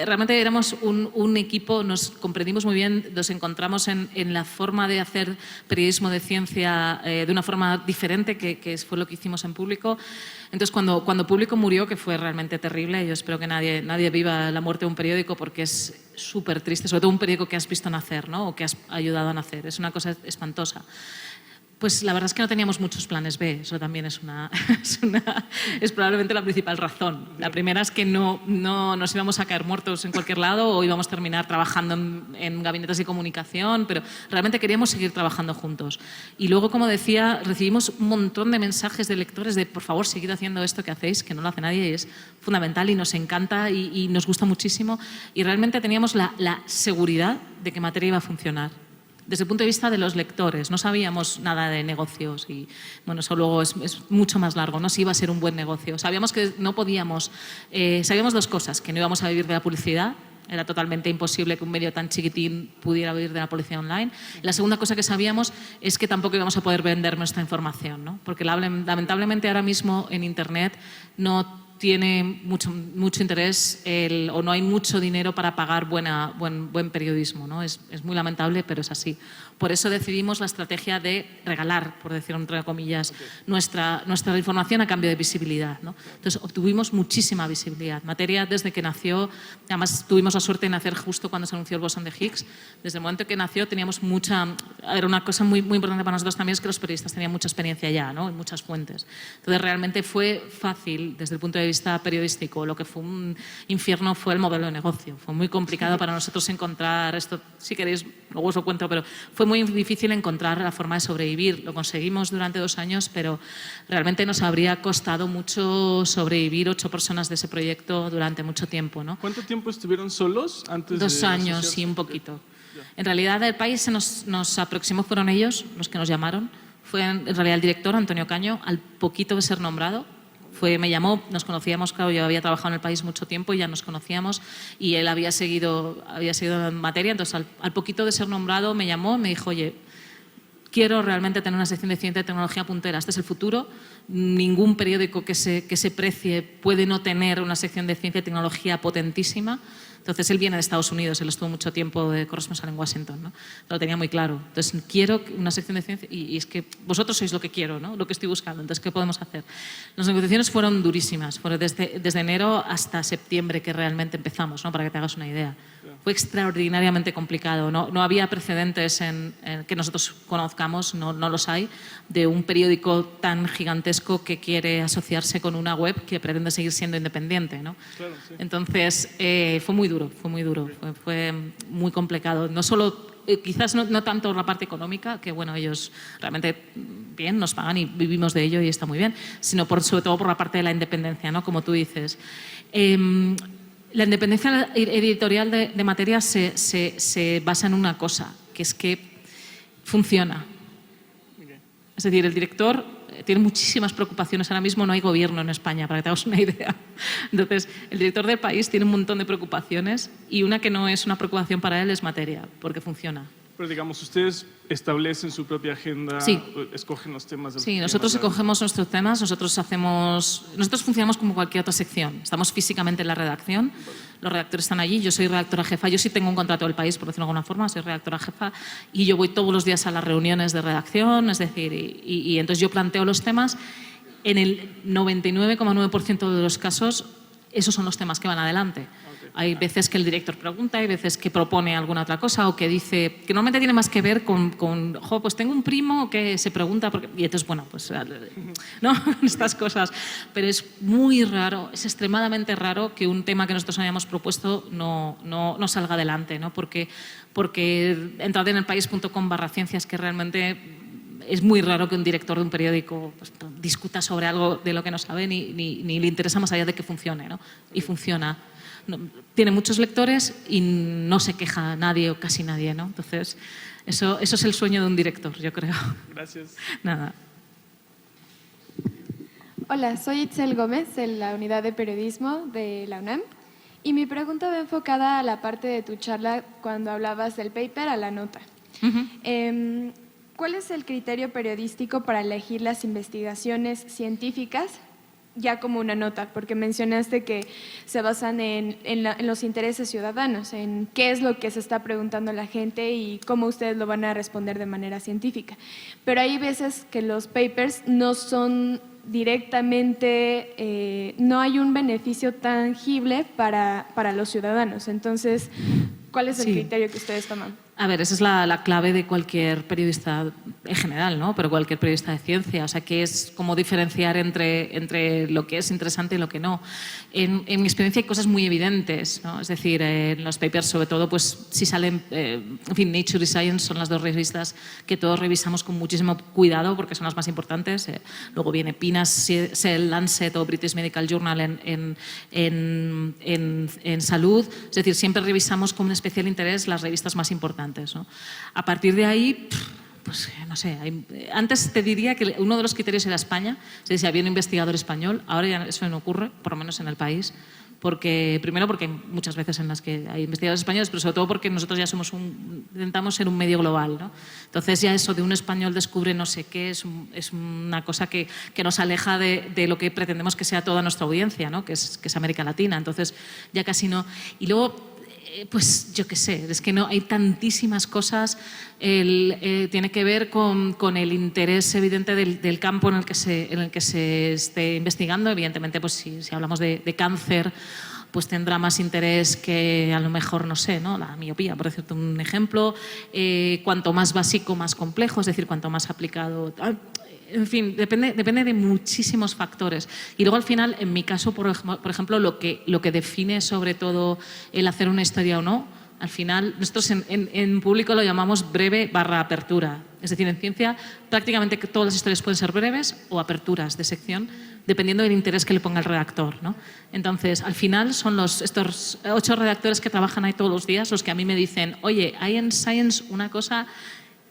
realmente éramos un equipo, nos comprendimos muy bien, nos encontramos en la forma de hacer periodismo de ciencia de una forma diferente, que fue lo que hicimos en Público. Entonces, cuando Público murió, que fue realmente terrible, yo espero que nadie viva la muerte de un periódico, porque es súper triste, sobre todo un periódico que has visto nacer, ¿no? O que has ayudado a nacer, es una cosa espantosa. Pues la verdad es que no teníamos muchos planes B, eso también es es probablemente la principal razón. La primera es que no nos íbamos a caer muertos en cualquier lado o íbamos a terminar trabajando en gabinetes de comunicación, pero realmente queríamos seguir trabajando juntos. Y luego, como decía, recibimos un montón de mensajes de lectores de por favor, seguid haciendo esto que hacéis, que no lo hace nadie y es fundamental y nos encanta y nos gusta muchísimo. Y realmente teníamos la seguridad de que Materia iba a funcionar. Desde el punto de vista de los lectores, no sabíamos nada de negocios y bueno, eso luego es mucho más largo, no si iba a ser un buen negocio. Sabíamos que no podíamos, sabíamos dos cosas, que no íbamos a vivir de la publicidad, era totalmente imposible que un medio tan chiquitín pudiera vivir de la publicidad online. La segunda cosa que sabíamos es que tampoco íbamos a poder vender nuestra información, ¿no? Porque lamentablemente ahora mismo en Internet no tiene mucho interés o no hay mucho dinero para pagar buen periodismo, ¿no? Es muy lamentable, pero es así. Por eso decidimos la estrategia de regalar, por decirlo entre comillas, nuestra información a cambio de visibilidad, ¿no? Entonces, obtuvimos muchísima visibilidad. Materia, desde que nació, además tuvimos la suerte de nacer justo cuando se anunció el bosón de Higgs. Desde el momento que nació teníamos era una cosa muy importante para nosotros también, es que los periodistas tenían mucha experiencia ya, ¿no? En muchas fuentes. Entonces, realmente fue fácil, desde el punto de vista periodístico. Lo que fue un infierno fue el modelo de negocio. Fue muy complicado para nosotros encontrar esto, si queréis, luego os lo cuento, pero fue muy difícil encontrar la forma de sobrevivir. Lo conseguimos durante 2 años, pero realmente nos habría costado mucho sobrevivir 8 personas de ese proyecto durante mucho tiempo, ¿no? ¿Cuánto tiempo estuvieron solos antes 2 de años asociarse? y un poquito. En realidad el país se nos aproximó, fueron ellos los que nos llamaron. Fue en realidad el director, Antonio Caño, al poquito de ser nombrado. Me llamó, nos conocíamos, claro, yo había trabajado en el país mucho tiempo y ya nos conocíamos y él había seguido en Materia, entonces al poquito de ser nombrado me llamó y me dijo, oye, quiero realmente tener una sección de ciencia y tecnología puntera, este es el futuro, ningún periódico que se precie puede no tener una sección de ciencia y tecnología potentísima. Entonces, él viene de Estados Unidos, él estuvo mucho tiempo de corresponsal en Washington, ¿no? Lo tenía muy claro. Entonces, quiero una sección de ciencia y es que vosotros sois lo que quiero, ¿no? Lo que estoy buscando. Entonces, ¿qué podemos hacer? Las negociaciones fueron durísimas, fueron desde enero hasta septiembre que realmente empezamos, ¿no? Para que te hagas una idea. Fue extraordinariamente complicado. No había precedentes que nosotros conozcamos, no los hay, de un periódico tan gigantesco que quiere asociarse con una web que pretende seguir siendo independiente, ¿no? Claro, sí. Entonces, fue muy duro, fue muy complicado. No solo, quizás no tanto la parte económica, que bueno, ellos realmente bien nos pagan y vivimos de ello y está muy bien, sino sobre todo por la parte de la independencia, ¿no? Como tú dices. La independencia editorial de Materia se basa en una cosa, que es que funciona. Es decir, el director tiene muchísimas preocupaciones. Ahora mismo no hay gobierno en España, para que te hagas una idea. Entonces, el director del país tiene un montón de preocupaciones y una que no es una preocupación para él es Materia, porque funciona. Pero digamos, ustedes establecen su propia agenda, sí. Escogen los temas. Sí, nosotros escogemos nuestros temas, nosotros funcionamos como cualquier otra sección. Estamos físicamente en la redacción, los redactores están allí, yo soy redactora jefa, yo sí tengo un contrato del país, por decirlo de alguna forma, soy redactora jefa y yo voy todos los días a las reuniones de redacción, es decir, y entonces yo planteo los temas. En el 99,9% de los casos, esos son los temas que van adelante. Hay veces que el director pregunta, hay veces que propone alguna otra cosa o que dice, que normalmente tiene más que ver con pues tengo un primo que se pregunta, y entonces, bueno, pues, ¿no? Estas cosas. Pero es muy raro, es extremadamente raro que un tema que nosotros hayamos propuesto no salga adelante, ¿no? Porque entrad en elpaís.com/ciencias, que realmente es muy raro que un director de un periódico pues, discuta sobre algo de lo que no sabe ni le interesa más allá de que funcione, ¿no? Y funciona. Tiene muchos lectores y no se queja nadie o casi nadie, ¿no? Entonces, eso es el sueño de un director, yo creo. Gracias. Nada. Hola, soy Itzel Gómez, de la Unidad de Periodismo de la UNAM. Y mi pregunta va enfocada a la parte de tu charla cuando hablabas del paper a la nota. ¿Cuál es el criterio periodístico para elegir las investigaciones científicas ya como una nota? Porque mencionaste que se basan en los intereses ciudadanos, en qué es lo que se está preguntando la gente y cómo ustedes lo van a responder de manera científica. Pero hay veces que los papers no son directamente, no hay un beneficio tangible para los ciudadanos. Entonces, ¿cuál es el criterio que ustedes toman? A ver, esa es la clave de cualquier periodista en general, ¿no? Pero cualquier periodista de ciencia. O sea, que es cómo diferenciar entre lo que es interesante y lo que no. En mi experiencia hay cosas muy evidentes, ¿no? Es decir, en los papers, sobre todo, pues si salen, en fin, Nature y Science son las dos revistas que todos revisamos con muchísimo cuidado porque son las más importantes. Luego viene PNAS, Lancet o British Medical Journal en salud. Es decir, siempre revisamos con un especial interés las revistas más importantes, ¿no? A partir de ahí, pues no sé, antes te diría que uno de los criterios era España, es decir, si había un investigador español, ahora ya eso no ocurre, por lo menos en el país, primero porque hay muchas veces en las que hay investigadores españoles, pero sobre todo porque nosotros ya intentamos ser un medio global, ¿no? Entonces ya eso de un español descubre no sé qué es una cosa que nos aleja de lo que pretendemos que sea toda nuestra audiencia, ¿no? que es América Latina, entonces ya casi no. Y luego, pues yo qué sé, es que no hay tantísimas cosas. Tiene que ver con el interés evidente del campo en el que se esté investigando. Evidentemente, pues si hablamos de cáncer, pues tendrá más interés que a lo mejor, no sé, ¿no? La miopía, por decirte un ejemplo. Cuanto más básico, más complejo, es decir, cuanto más aplicado. En fin, depende de muchísimos factores. Y luego al final, en mi caso, por ejemplo, lo que define sobre todo el hacer una historia o no, al final nosotros en público lo llamamos breve/apertura. Es decir, en ciencia prácticamente todas las historias pueden ser breves o aperturas de sección, dependiendo del interés que le ponga el redactor, ¿no? Entonces, al final son estos 8 redactores que trabajan ahí todos los días los que a mí me dicen, oye, hay en Science una cosa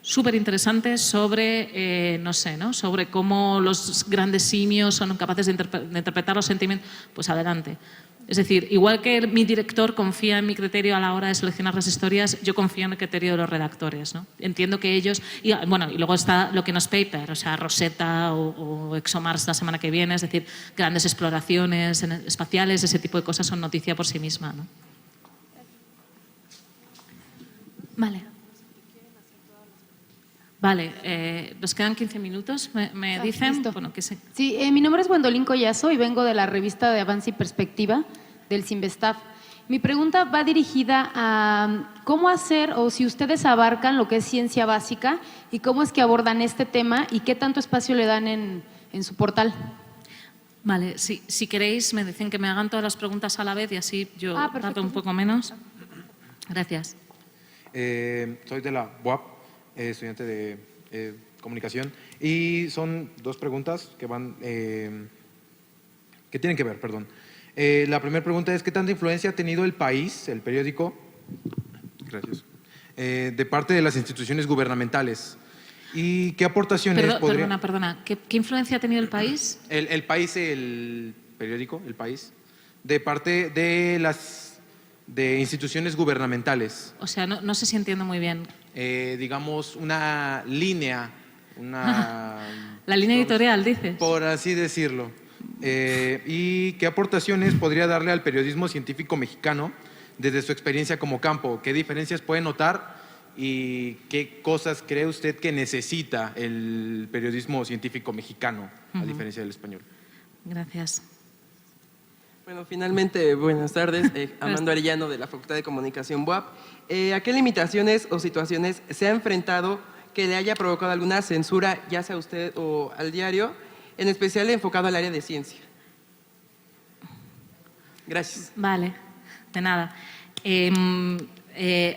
súper interesante sobre, no sé, ¿no? Sobre cómo los grandes simios son capaces de interpretar los sentimientos. Pues adelante. Es decir, igual que mi director confía en mi criterio a la hora de seleccionar las historias, yo confío en el criterio de los redactores, ¿no? Entiendo que ellos... Y luego está lo que no es paper, o sea, Rosetta o ExoMars la semana que viene, es decir, grandes exploraciones espaciales, ese tipo de cosas son noticia por sí misma, ¿no? Vale, nos quedan 15 minutos, me dicen. Listo. Bueno, que sé. Sí, mi nombre es Gwendolyn Collazo y vengo de la revista de Avance y Perspectiva del CIMBESTAF. Mi pregunta va dirigida a cómo hacer o si ustedes abarcan lo que es ciencia básica y cómo es que abordan este tema y qué tanto espacio le dan en su portal. Vale, si queréis me dicen que me hagan todas las preguntas a la vez y así yo tardo un poco menos. Gracias. Soy de la UAP. Estudiante de comunicación, y son 2 preguntas que tienen que ver, perdón. La primera pregunta es, ¿qué tanta influencia ha tenido El País, el periódico, gracias, de parte de las instituciones gubernamentales? ¿Y qué aportaciones podría... Perdona, ¿qué influencia ha tenido El País? El País, el periódico, El País, de parte de instituciones gubernamentales. O sea, no sé si entiendo muy bien. Digamos, una línea, la línea editorial, dices. Por así decirlo. ¿Y qué aportaciones podría darle al periodismo científico mexicano desde su experiencia como campo? ¿Qué diferencias puede notar y qué cosas cree usted que necesita el periodismo científico mexicano, a diferencia del español? Gracias. Bueno, finalmente, buenas tardes. Armando Arellano, de la Facultad de Comunicación UAP. ¿A qué limitaciones o situaciones se ha enfrentado que le haya provocado alguna censura, ya sea usted o al diario, en especial enfocado al área de ciencia? Gracias. Vale, de nada.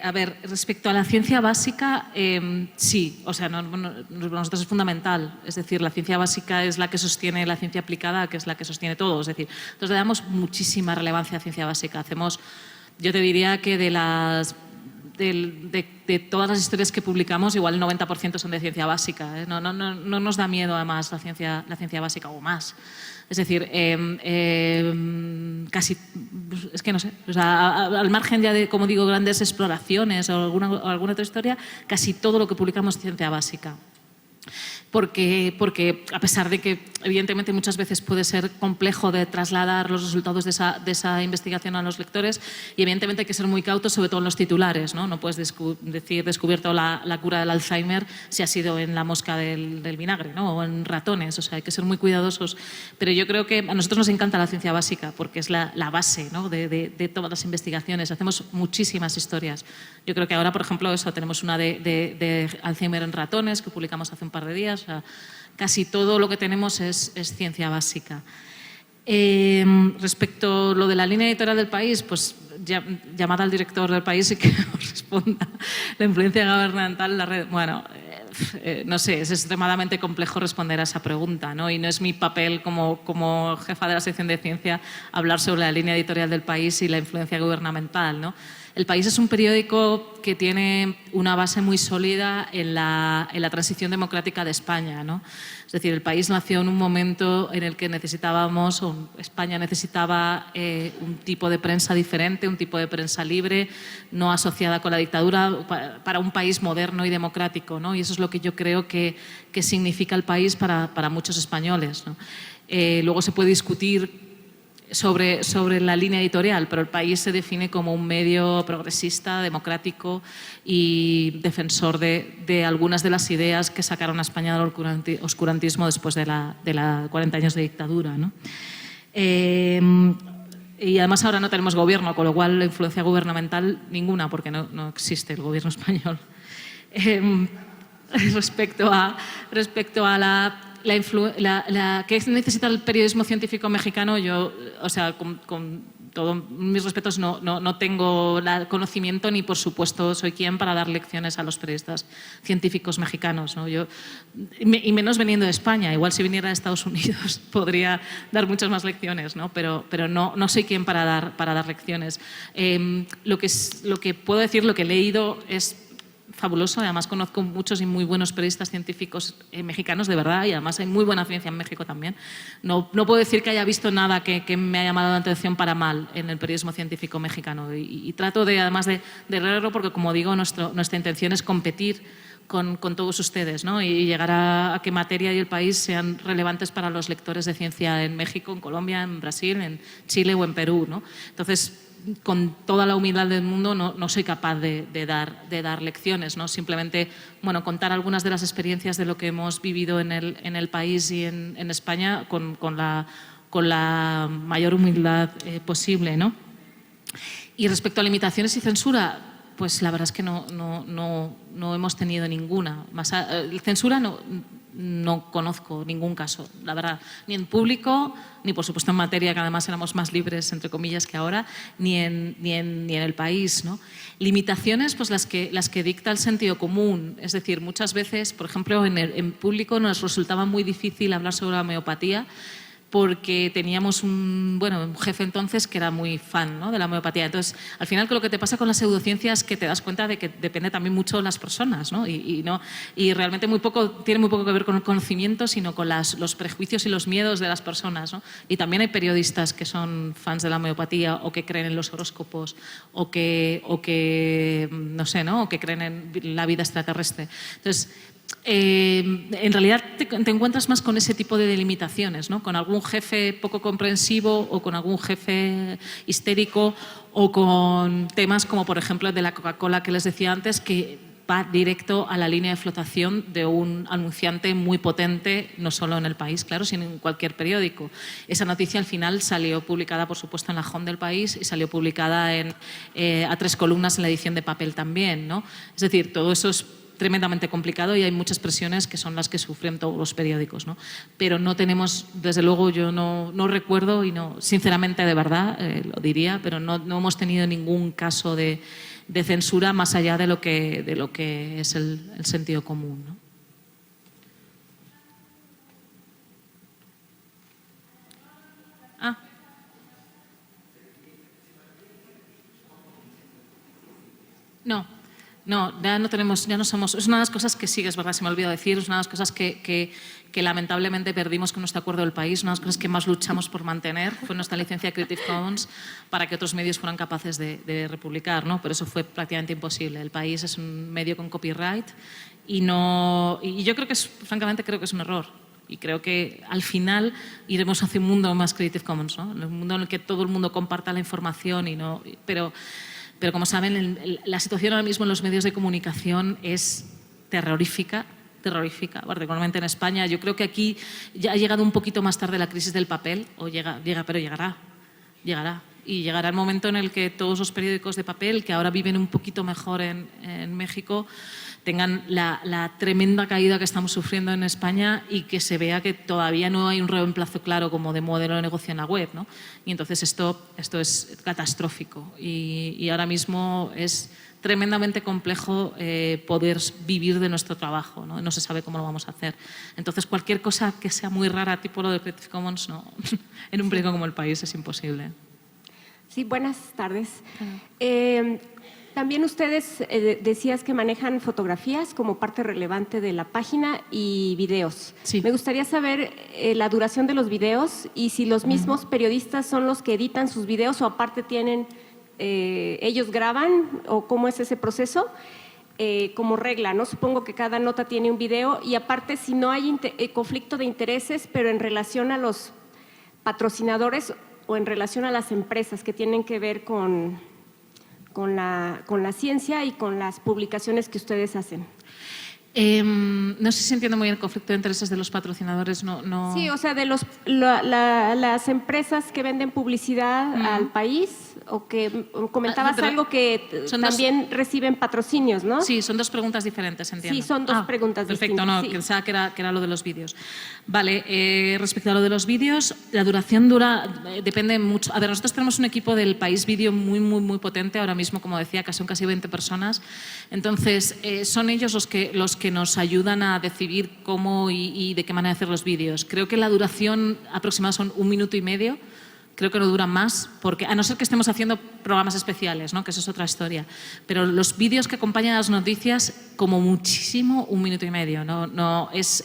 A ver, respecto a la ciencia básica, sí, o sea, nosotros es fundamental. Es decir, la ciencia básica es la que sostiene la ciencia aplicada, que es la que sostiene todo. Es decir, nosotros le damos muchísima relevancia a ciencia básica. Yo te diría que de todas las historias que publicamos, igual el 90% son de ciencia básica, ¿eh? No nos da miedo, además, la ciencia básica o más. Es decir, casi, es que no sé, o sea, al margen ya de, como digo, grandes exploraciones o alguna otra historia, casi todo lo que publicamos es ciencia básica. porque a pesar de que evidentemente muchas veces puede ser complejo de trasladar los resultados de esa investigación a los lectores, y evidentemente hay que ser muy cautos, sobre todo en los titulares, ¿no? No puedes decir descubierto la cura del Alzheimer si ha sido en la mosca del vinagre, ¿no? O en ratones, o sea, hay que ser muy cuidadosos. Pero yo creo que a nosotros nos encanta la ciencia básica porque es la base, ¿no? de todas las investigaciones. Hacemos muchísimas historias. Yo creo que ahora, por ejemplo, tenemos una de Alzheimer en ratones que publicamos hace un par de días. O sea, casi todo lo que tenemos es ciencia básica. Respecto a lo de la línea editorial del país, pues llamada al director del país y que os responda. La influencia gubernamental en la red. Bueno, no sé, es extremadamente complejo responder a esa pregunta, ¿no? Y no es mi papel como jefa de la sección de ciencia hablar sobre la línea editorial del país y la influencia gubernamental, ¿no? El País es un periódico que tiene una base muy sólida en la transición democrática de España, ¿no? Es decir, el País nació en un momento en el que España necesitaba un tipo de prensa diferente, un tipo de prensa libre, no asociada con la dictadura, para un país moderno y democrático, ¿no? Y eso es lo que yo creo que significa el País para muchos españoles, ¿no? Luego se puede discutir sobre la línea editorial, pero el País se define como un medio progresista, democrático y defensor de algunas de las ideas que sacaron a España del oscurantismo después de la 40 años de dictadura, ¿no? Y además ahora no tenemos gobierno, con lo cual la influencia gubernamental ninguna, porque no existe el gobierno español. Respecto a ¿qué necesita el periodismo científico mexicano? Yo, o sea, con todos mis respetos, no tengo el conocimiento ni, por supuesto, soy quien para dar lecciones a los periodistas científicos mexicanos, ¿no? Y menos viniendo de España. Igual si viniera de Estados Unidos podría dar muchas más lecciones, ¿no? Pero no soy quien para dar lecciones. Lo que puedo decir, lo que he leído es fabuloso. Además, conozco muchos y muy buenos periodistas científicos mexicanos, de verdad, y además hay muy buena ciencia en México también. No puedo decir que haya visto nada que me haya llamado la atención para mal en el periodismo científico mexicano. Y trato además de leerlo porque, como digo, nuestra intención es competir con todos ustedes, ¿no? Y llegar a que Materia y el País sean relevantes para los lectores de ciencia en México, en Colombia, en Brasil, en Chile o en Perú, ¿no? Entonces, con toda la humildad del mundo, no soy capaz de dar lecciones, ¿no? Simplemente, bueno, contar algunas de las experiencias de lo que hemos vivido en el país y en España con la mayor humildad posible, ¿no? Y respecto a limitaciones y censura, pues la verdad es que no hemos tenido ninguna. Censura no conozco ningún caso, la verdad, ni en público, ni por supuesto en Materia, que además éramos más libres, entre comillas, que ahora, ni en el país, ¿no? Limitaciones, pues las que dicta el sentido común. Es decir, muchas veces, por ejemplo, en público nos resultaba muy difícil hablar sobre la homeopatía, porque teníamos un jefe entonces que era muy fan, ¿no?, de la homeopatía. Entonces, al final, lo que te pasa con las pseudociencias es que te das cuenta de que depende también mucho de las personas, ¿no? Y realmente tiene muy poco que ver con el conocimiento, sino con los prejuicios y los miedos de las personas, ¿no? Y también hay periodistas que son fans de la homeopatía o que creen en los horóscopos o que no sé, ¿no?, o que creen en la vida extraterrestre. Entonces, en realidad te encuentras más con ese tipo de delimitaciones, ¿no? Con algún jefe poco comprensivo o con algún jefe histérico o con temas como, por ejemplo, el de la Coca-Cola que les decía antes, que va directo a la línea de flotación de un anunciante muy potente, no solo en el país, claro, sino en cualquier periódico. Esa noticia al final salió publicada, por supuesto, en la Home del País y salió publicada a 3 columnas en la edición de papel también, ¿no? Es decir, todo eso es tremendamente complicado y hay muchas presiones que son las que sufren todos los periódicos, ¿no? Pero no tenemos, desde luego yo no recuerdo y sinceramente, de verdad, lo diría, pero no hemos tenido ningún caso de censura más allá de lo que es el sentido común, ¿no? No, ya no tenemos, ya no somos. Es una de las cosas que sí, es verdad, se me ha olvidado decir, es una de las cosas que lamentablemente perdimos con nuestro acuerdo del país, una de las cosas que más luchamos por mantener fue nuestra licencia Creative Commons para que otros medios fueran capaces de republicar, ¿no? Pero eso fue prácticamente imposible. El país es un medio con copyright y yo creo que francamente creo que es un error. Y creo que al final iremos hacia un mundo más Creative Commons, ¿no? Un mundo en el que todo el mundo comparta la información pero como saben, la situación ahora mismo en los medios de comunicación es terrorífica, particularmente en España. Yo creo que aquí ya ha llegado un poquito más tarde la crisis del papel, pero llegará. Y llegará el momento en el que todos los periódicos de papel, que ahora viven un poquito mejor en México, tengan la tremenda caída que estamos sufriendo en España y que se vea que todavía no hay un reemplazo claro como de modelo de negocio en la web, ¿no? Y entonces esto es catastrófico y ahora mismo es tremendamente complejo poder vivir de nuestro trabajo, ¿no? No se sabe cómo lo vamos a hacer. Entonces cualquier cosa que sea muy rara, tipo lo de Creative Commons, no, en un periódico como El País es imposible. Sí, buenas tardes. También ustedes decías que manejan fotografías como parte relevante de la página y videos. Sí. Me gustaría saber la duración de los videos y si los mismos periodistas son los que editan sus videos o aparte tienen, ellos graban o cómo es ese proceso. Como regla, ¿no? Supongo que cada nota tiene un video y aparte si no hay conflicto de intereses, pero en relación a los patrocinadores o en relación a las empresas que tienen que ver con la ciencia y con las publicaciones que ustedes hacen. No sé si entiendo muy bien el conflicto de intereses de los patrocinadores. No. Sí, o sea, de las empresas que venden publicidad al país o que comentabas algo que también reciben patrocinios, ¿no? Sí, son dos preguntas diferentes, entiendo. Sí, son dos preguntas perfecto, distintas. Perfecto, pensaba que era lo de los vídeos. Vale, respecto a lo de los vídeos, la duración depende mucho. A ver, nosotros tenemos un equipo del País Vídeo muy potente, ahora mismo, como decía, que son casi 20 personas. Entonces, son ellos los que nos ayudan a decidir cómo y de qué manera hacer los vídeos. Creo que la duración aproximada son 1 minuto y medio. Creo que no duran más, porque a no ser que estemos haciendo programas especiales, ¿no? Que eso es otra historia. Pero los vídeos que acompañan a las noticias, como muchísimo, 1 minuto y medio. No, es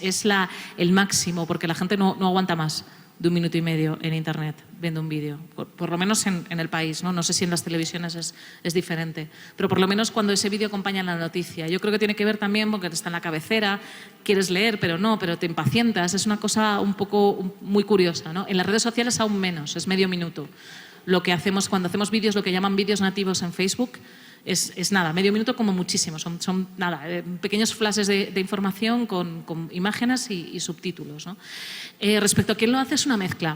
el máximo, porque la gente no aguanta más de 1 minuto y medio en Internet viendo un vídeo. Por lo menos en el país, ¿no? No sé si en las televisiones es diferente. Pero por lo menos cuando ese vídeo acompaña la noticia. Yo creo que tiene que ver también porque está en la cabecera, quieres leer, pero te impacientas. Es una cosa muy curiosa, ¿no? En las redes sociales aún menos, es medio minuto. Lo que hacemos cuando hacemos vídeos, lo que llaman vídeos nativos en Facebook, es nada, medio minuto como muchísimo. Son nada, pequeños flashes de información con imágenes y subtítulos, ¿no? Respecto a quién lo hace, es una mezcla.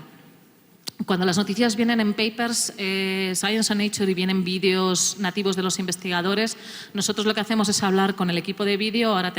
Cuando las noticias vienen en papers, Science and Nature, y vienen vídeos nativos de los investigadores, nosotros lo que hacemos es hablar con el equipo de vídeo. Ahora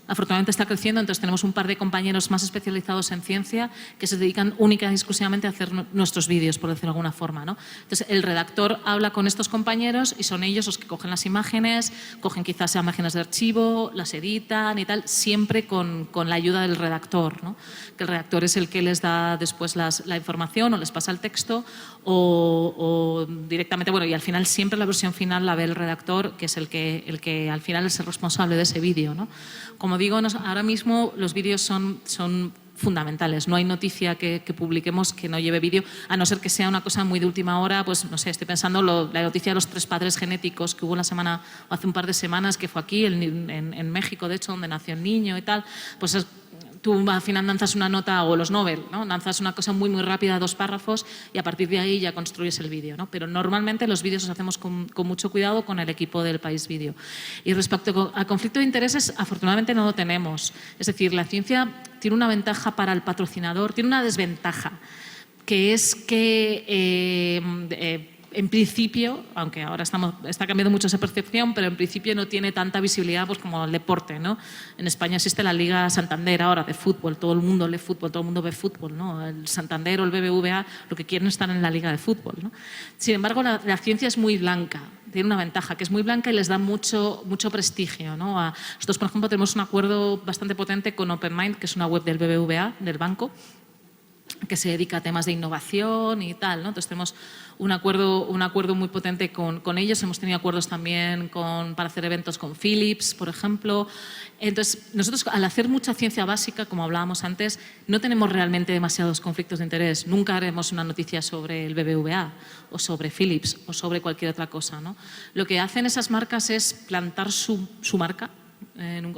afortunadamente está creciendo, entonces tenemos un par de compañeros más especializados en ciencia que se dedican única y exclusivamente a hacer nuestros vídeos, por decirlo de alguna forma, ¿no? Entonces el redactor habla con estos compañeros y son ellos los que cogen las imágenes, cogen quizás imágenes de archivo, las editan y tal, siempre con la ayuda del redactor, ¿no? Que el redactor es el que les da después la información o les pasa el texto o directamente, bueno, y al final siempre la versión final la ve el redactor, que es el que al final es el responsable de ese vídeo, ¿no? Como digo, ahora mismo los vídeos son fundamentales. No hay noticia que publiquemos que no lleve vídeo, a no ser que sea una cosa muy de última hora. Pues no sé, estoy pensando la noticia de los 3 padres genéticos que hubo hace un par de semanas, que fue aquí en México, de hecho, donde nació el niño y tal. Pues tú al final lanzas una nota, o los Nobel, ¿no? Lanzas una cosa muy rápida, 2 párrafos, y a partir de ahí ya construyes el vídeo, ¿no? Pero normalmente los vídeos los hacemos con mucho cuidado con el equipo del País Vídeo. Y respecto al conflicto de intereses, afortunadamente no lo tenemos. Es decir, la ciencia tiene una ventaja para el patrocinador, tiene una desventaja, que es que en principio, aunque ahora está cambiando mucho esa percepción, pero en principio no tiene tanta visibilidad pues, como el deporte, ¿no? En España existe la Liga Santander ahora de fútbol, todo el mundo lee fútbol, todo el mundo ve fútbol, ¿no? El Santander o el BBVA lo que quieren es estar en la Liga de fútbol, ¿no? Sin embargo, la ciencia es muy blanca, tiene una ventaja, que es muy blanca y les da mucho prestigio, ¿no? Nosotros, por ejemplo, tenemos un acuerdo bastante potente con OpenMind, que es una web del BBVA, del banco, que se dedica a temas de innovación y tal, ¿no? Entonces tenemos un acuerdo muy potente con ellos. Hemos tenido acuerdos también para hacer eventos con Philips, por ejemplo. Entonces, nosotros al hacer mucha ciencia básica, como hablábamos antes, no tenemos realmente demasiados conflictos de interés. Nunca haremos una noticia sobre el BBVA o sobre Philips o sobre cualquier otra cosa, ¿no? Lo que hacen esas marcas es plantar su marca.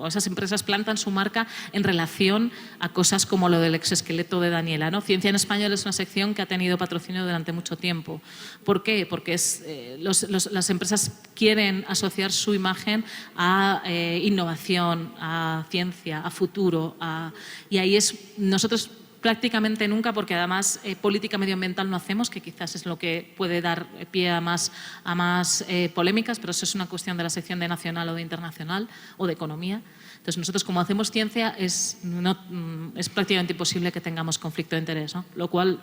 Esas empresas plantan su marca en relación a cosas como lo del exoesqueleto de Daniela, ¿no? Ciencia en Español es una sección que ha tenido patrocinio durante mucho tiempo. ¿Por qué? Porque las empresas quieren asociar su imagen a innovación, a ciencia, a futuro. Y ahí nosotros prácticamente nunca, porque además política medioambiental no hacemos, que quizás es lo que puede dar pie a más polémicas, pero eso es una cuestión de la sección de nacional o de internacional o de economía. Entonces nosotros, como hacemos ciencia, es prácticamente imposible que tengamos conflicto de interés, ¿no? Lo cual,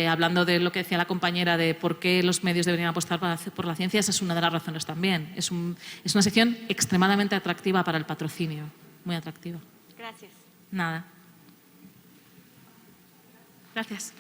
hablando de lo que decía la compañera de por qué los medios deberían apostar por la ciencia, esa es una de las razones también. Es una sección extremadamente atractiva para el patrocinio, muy atractiva. Gracias. Nada. Gracias.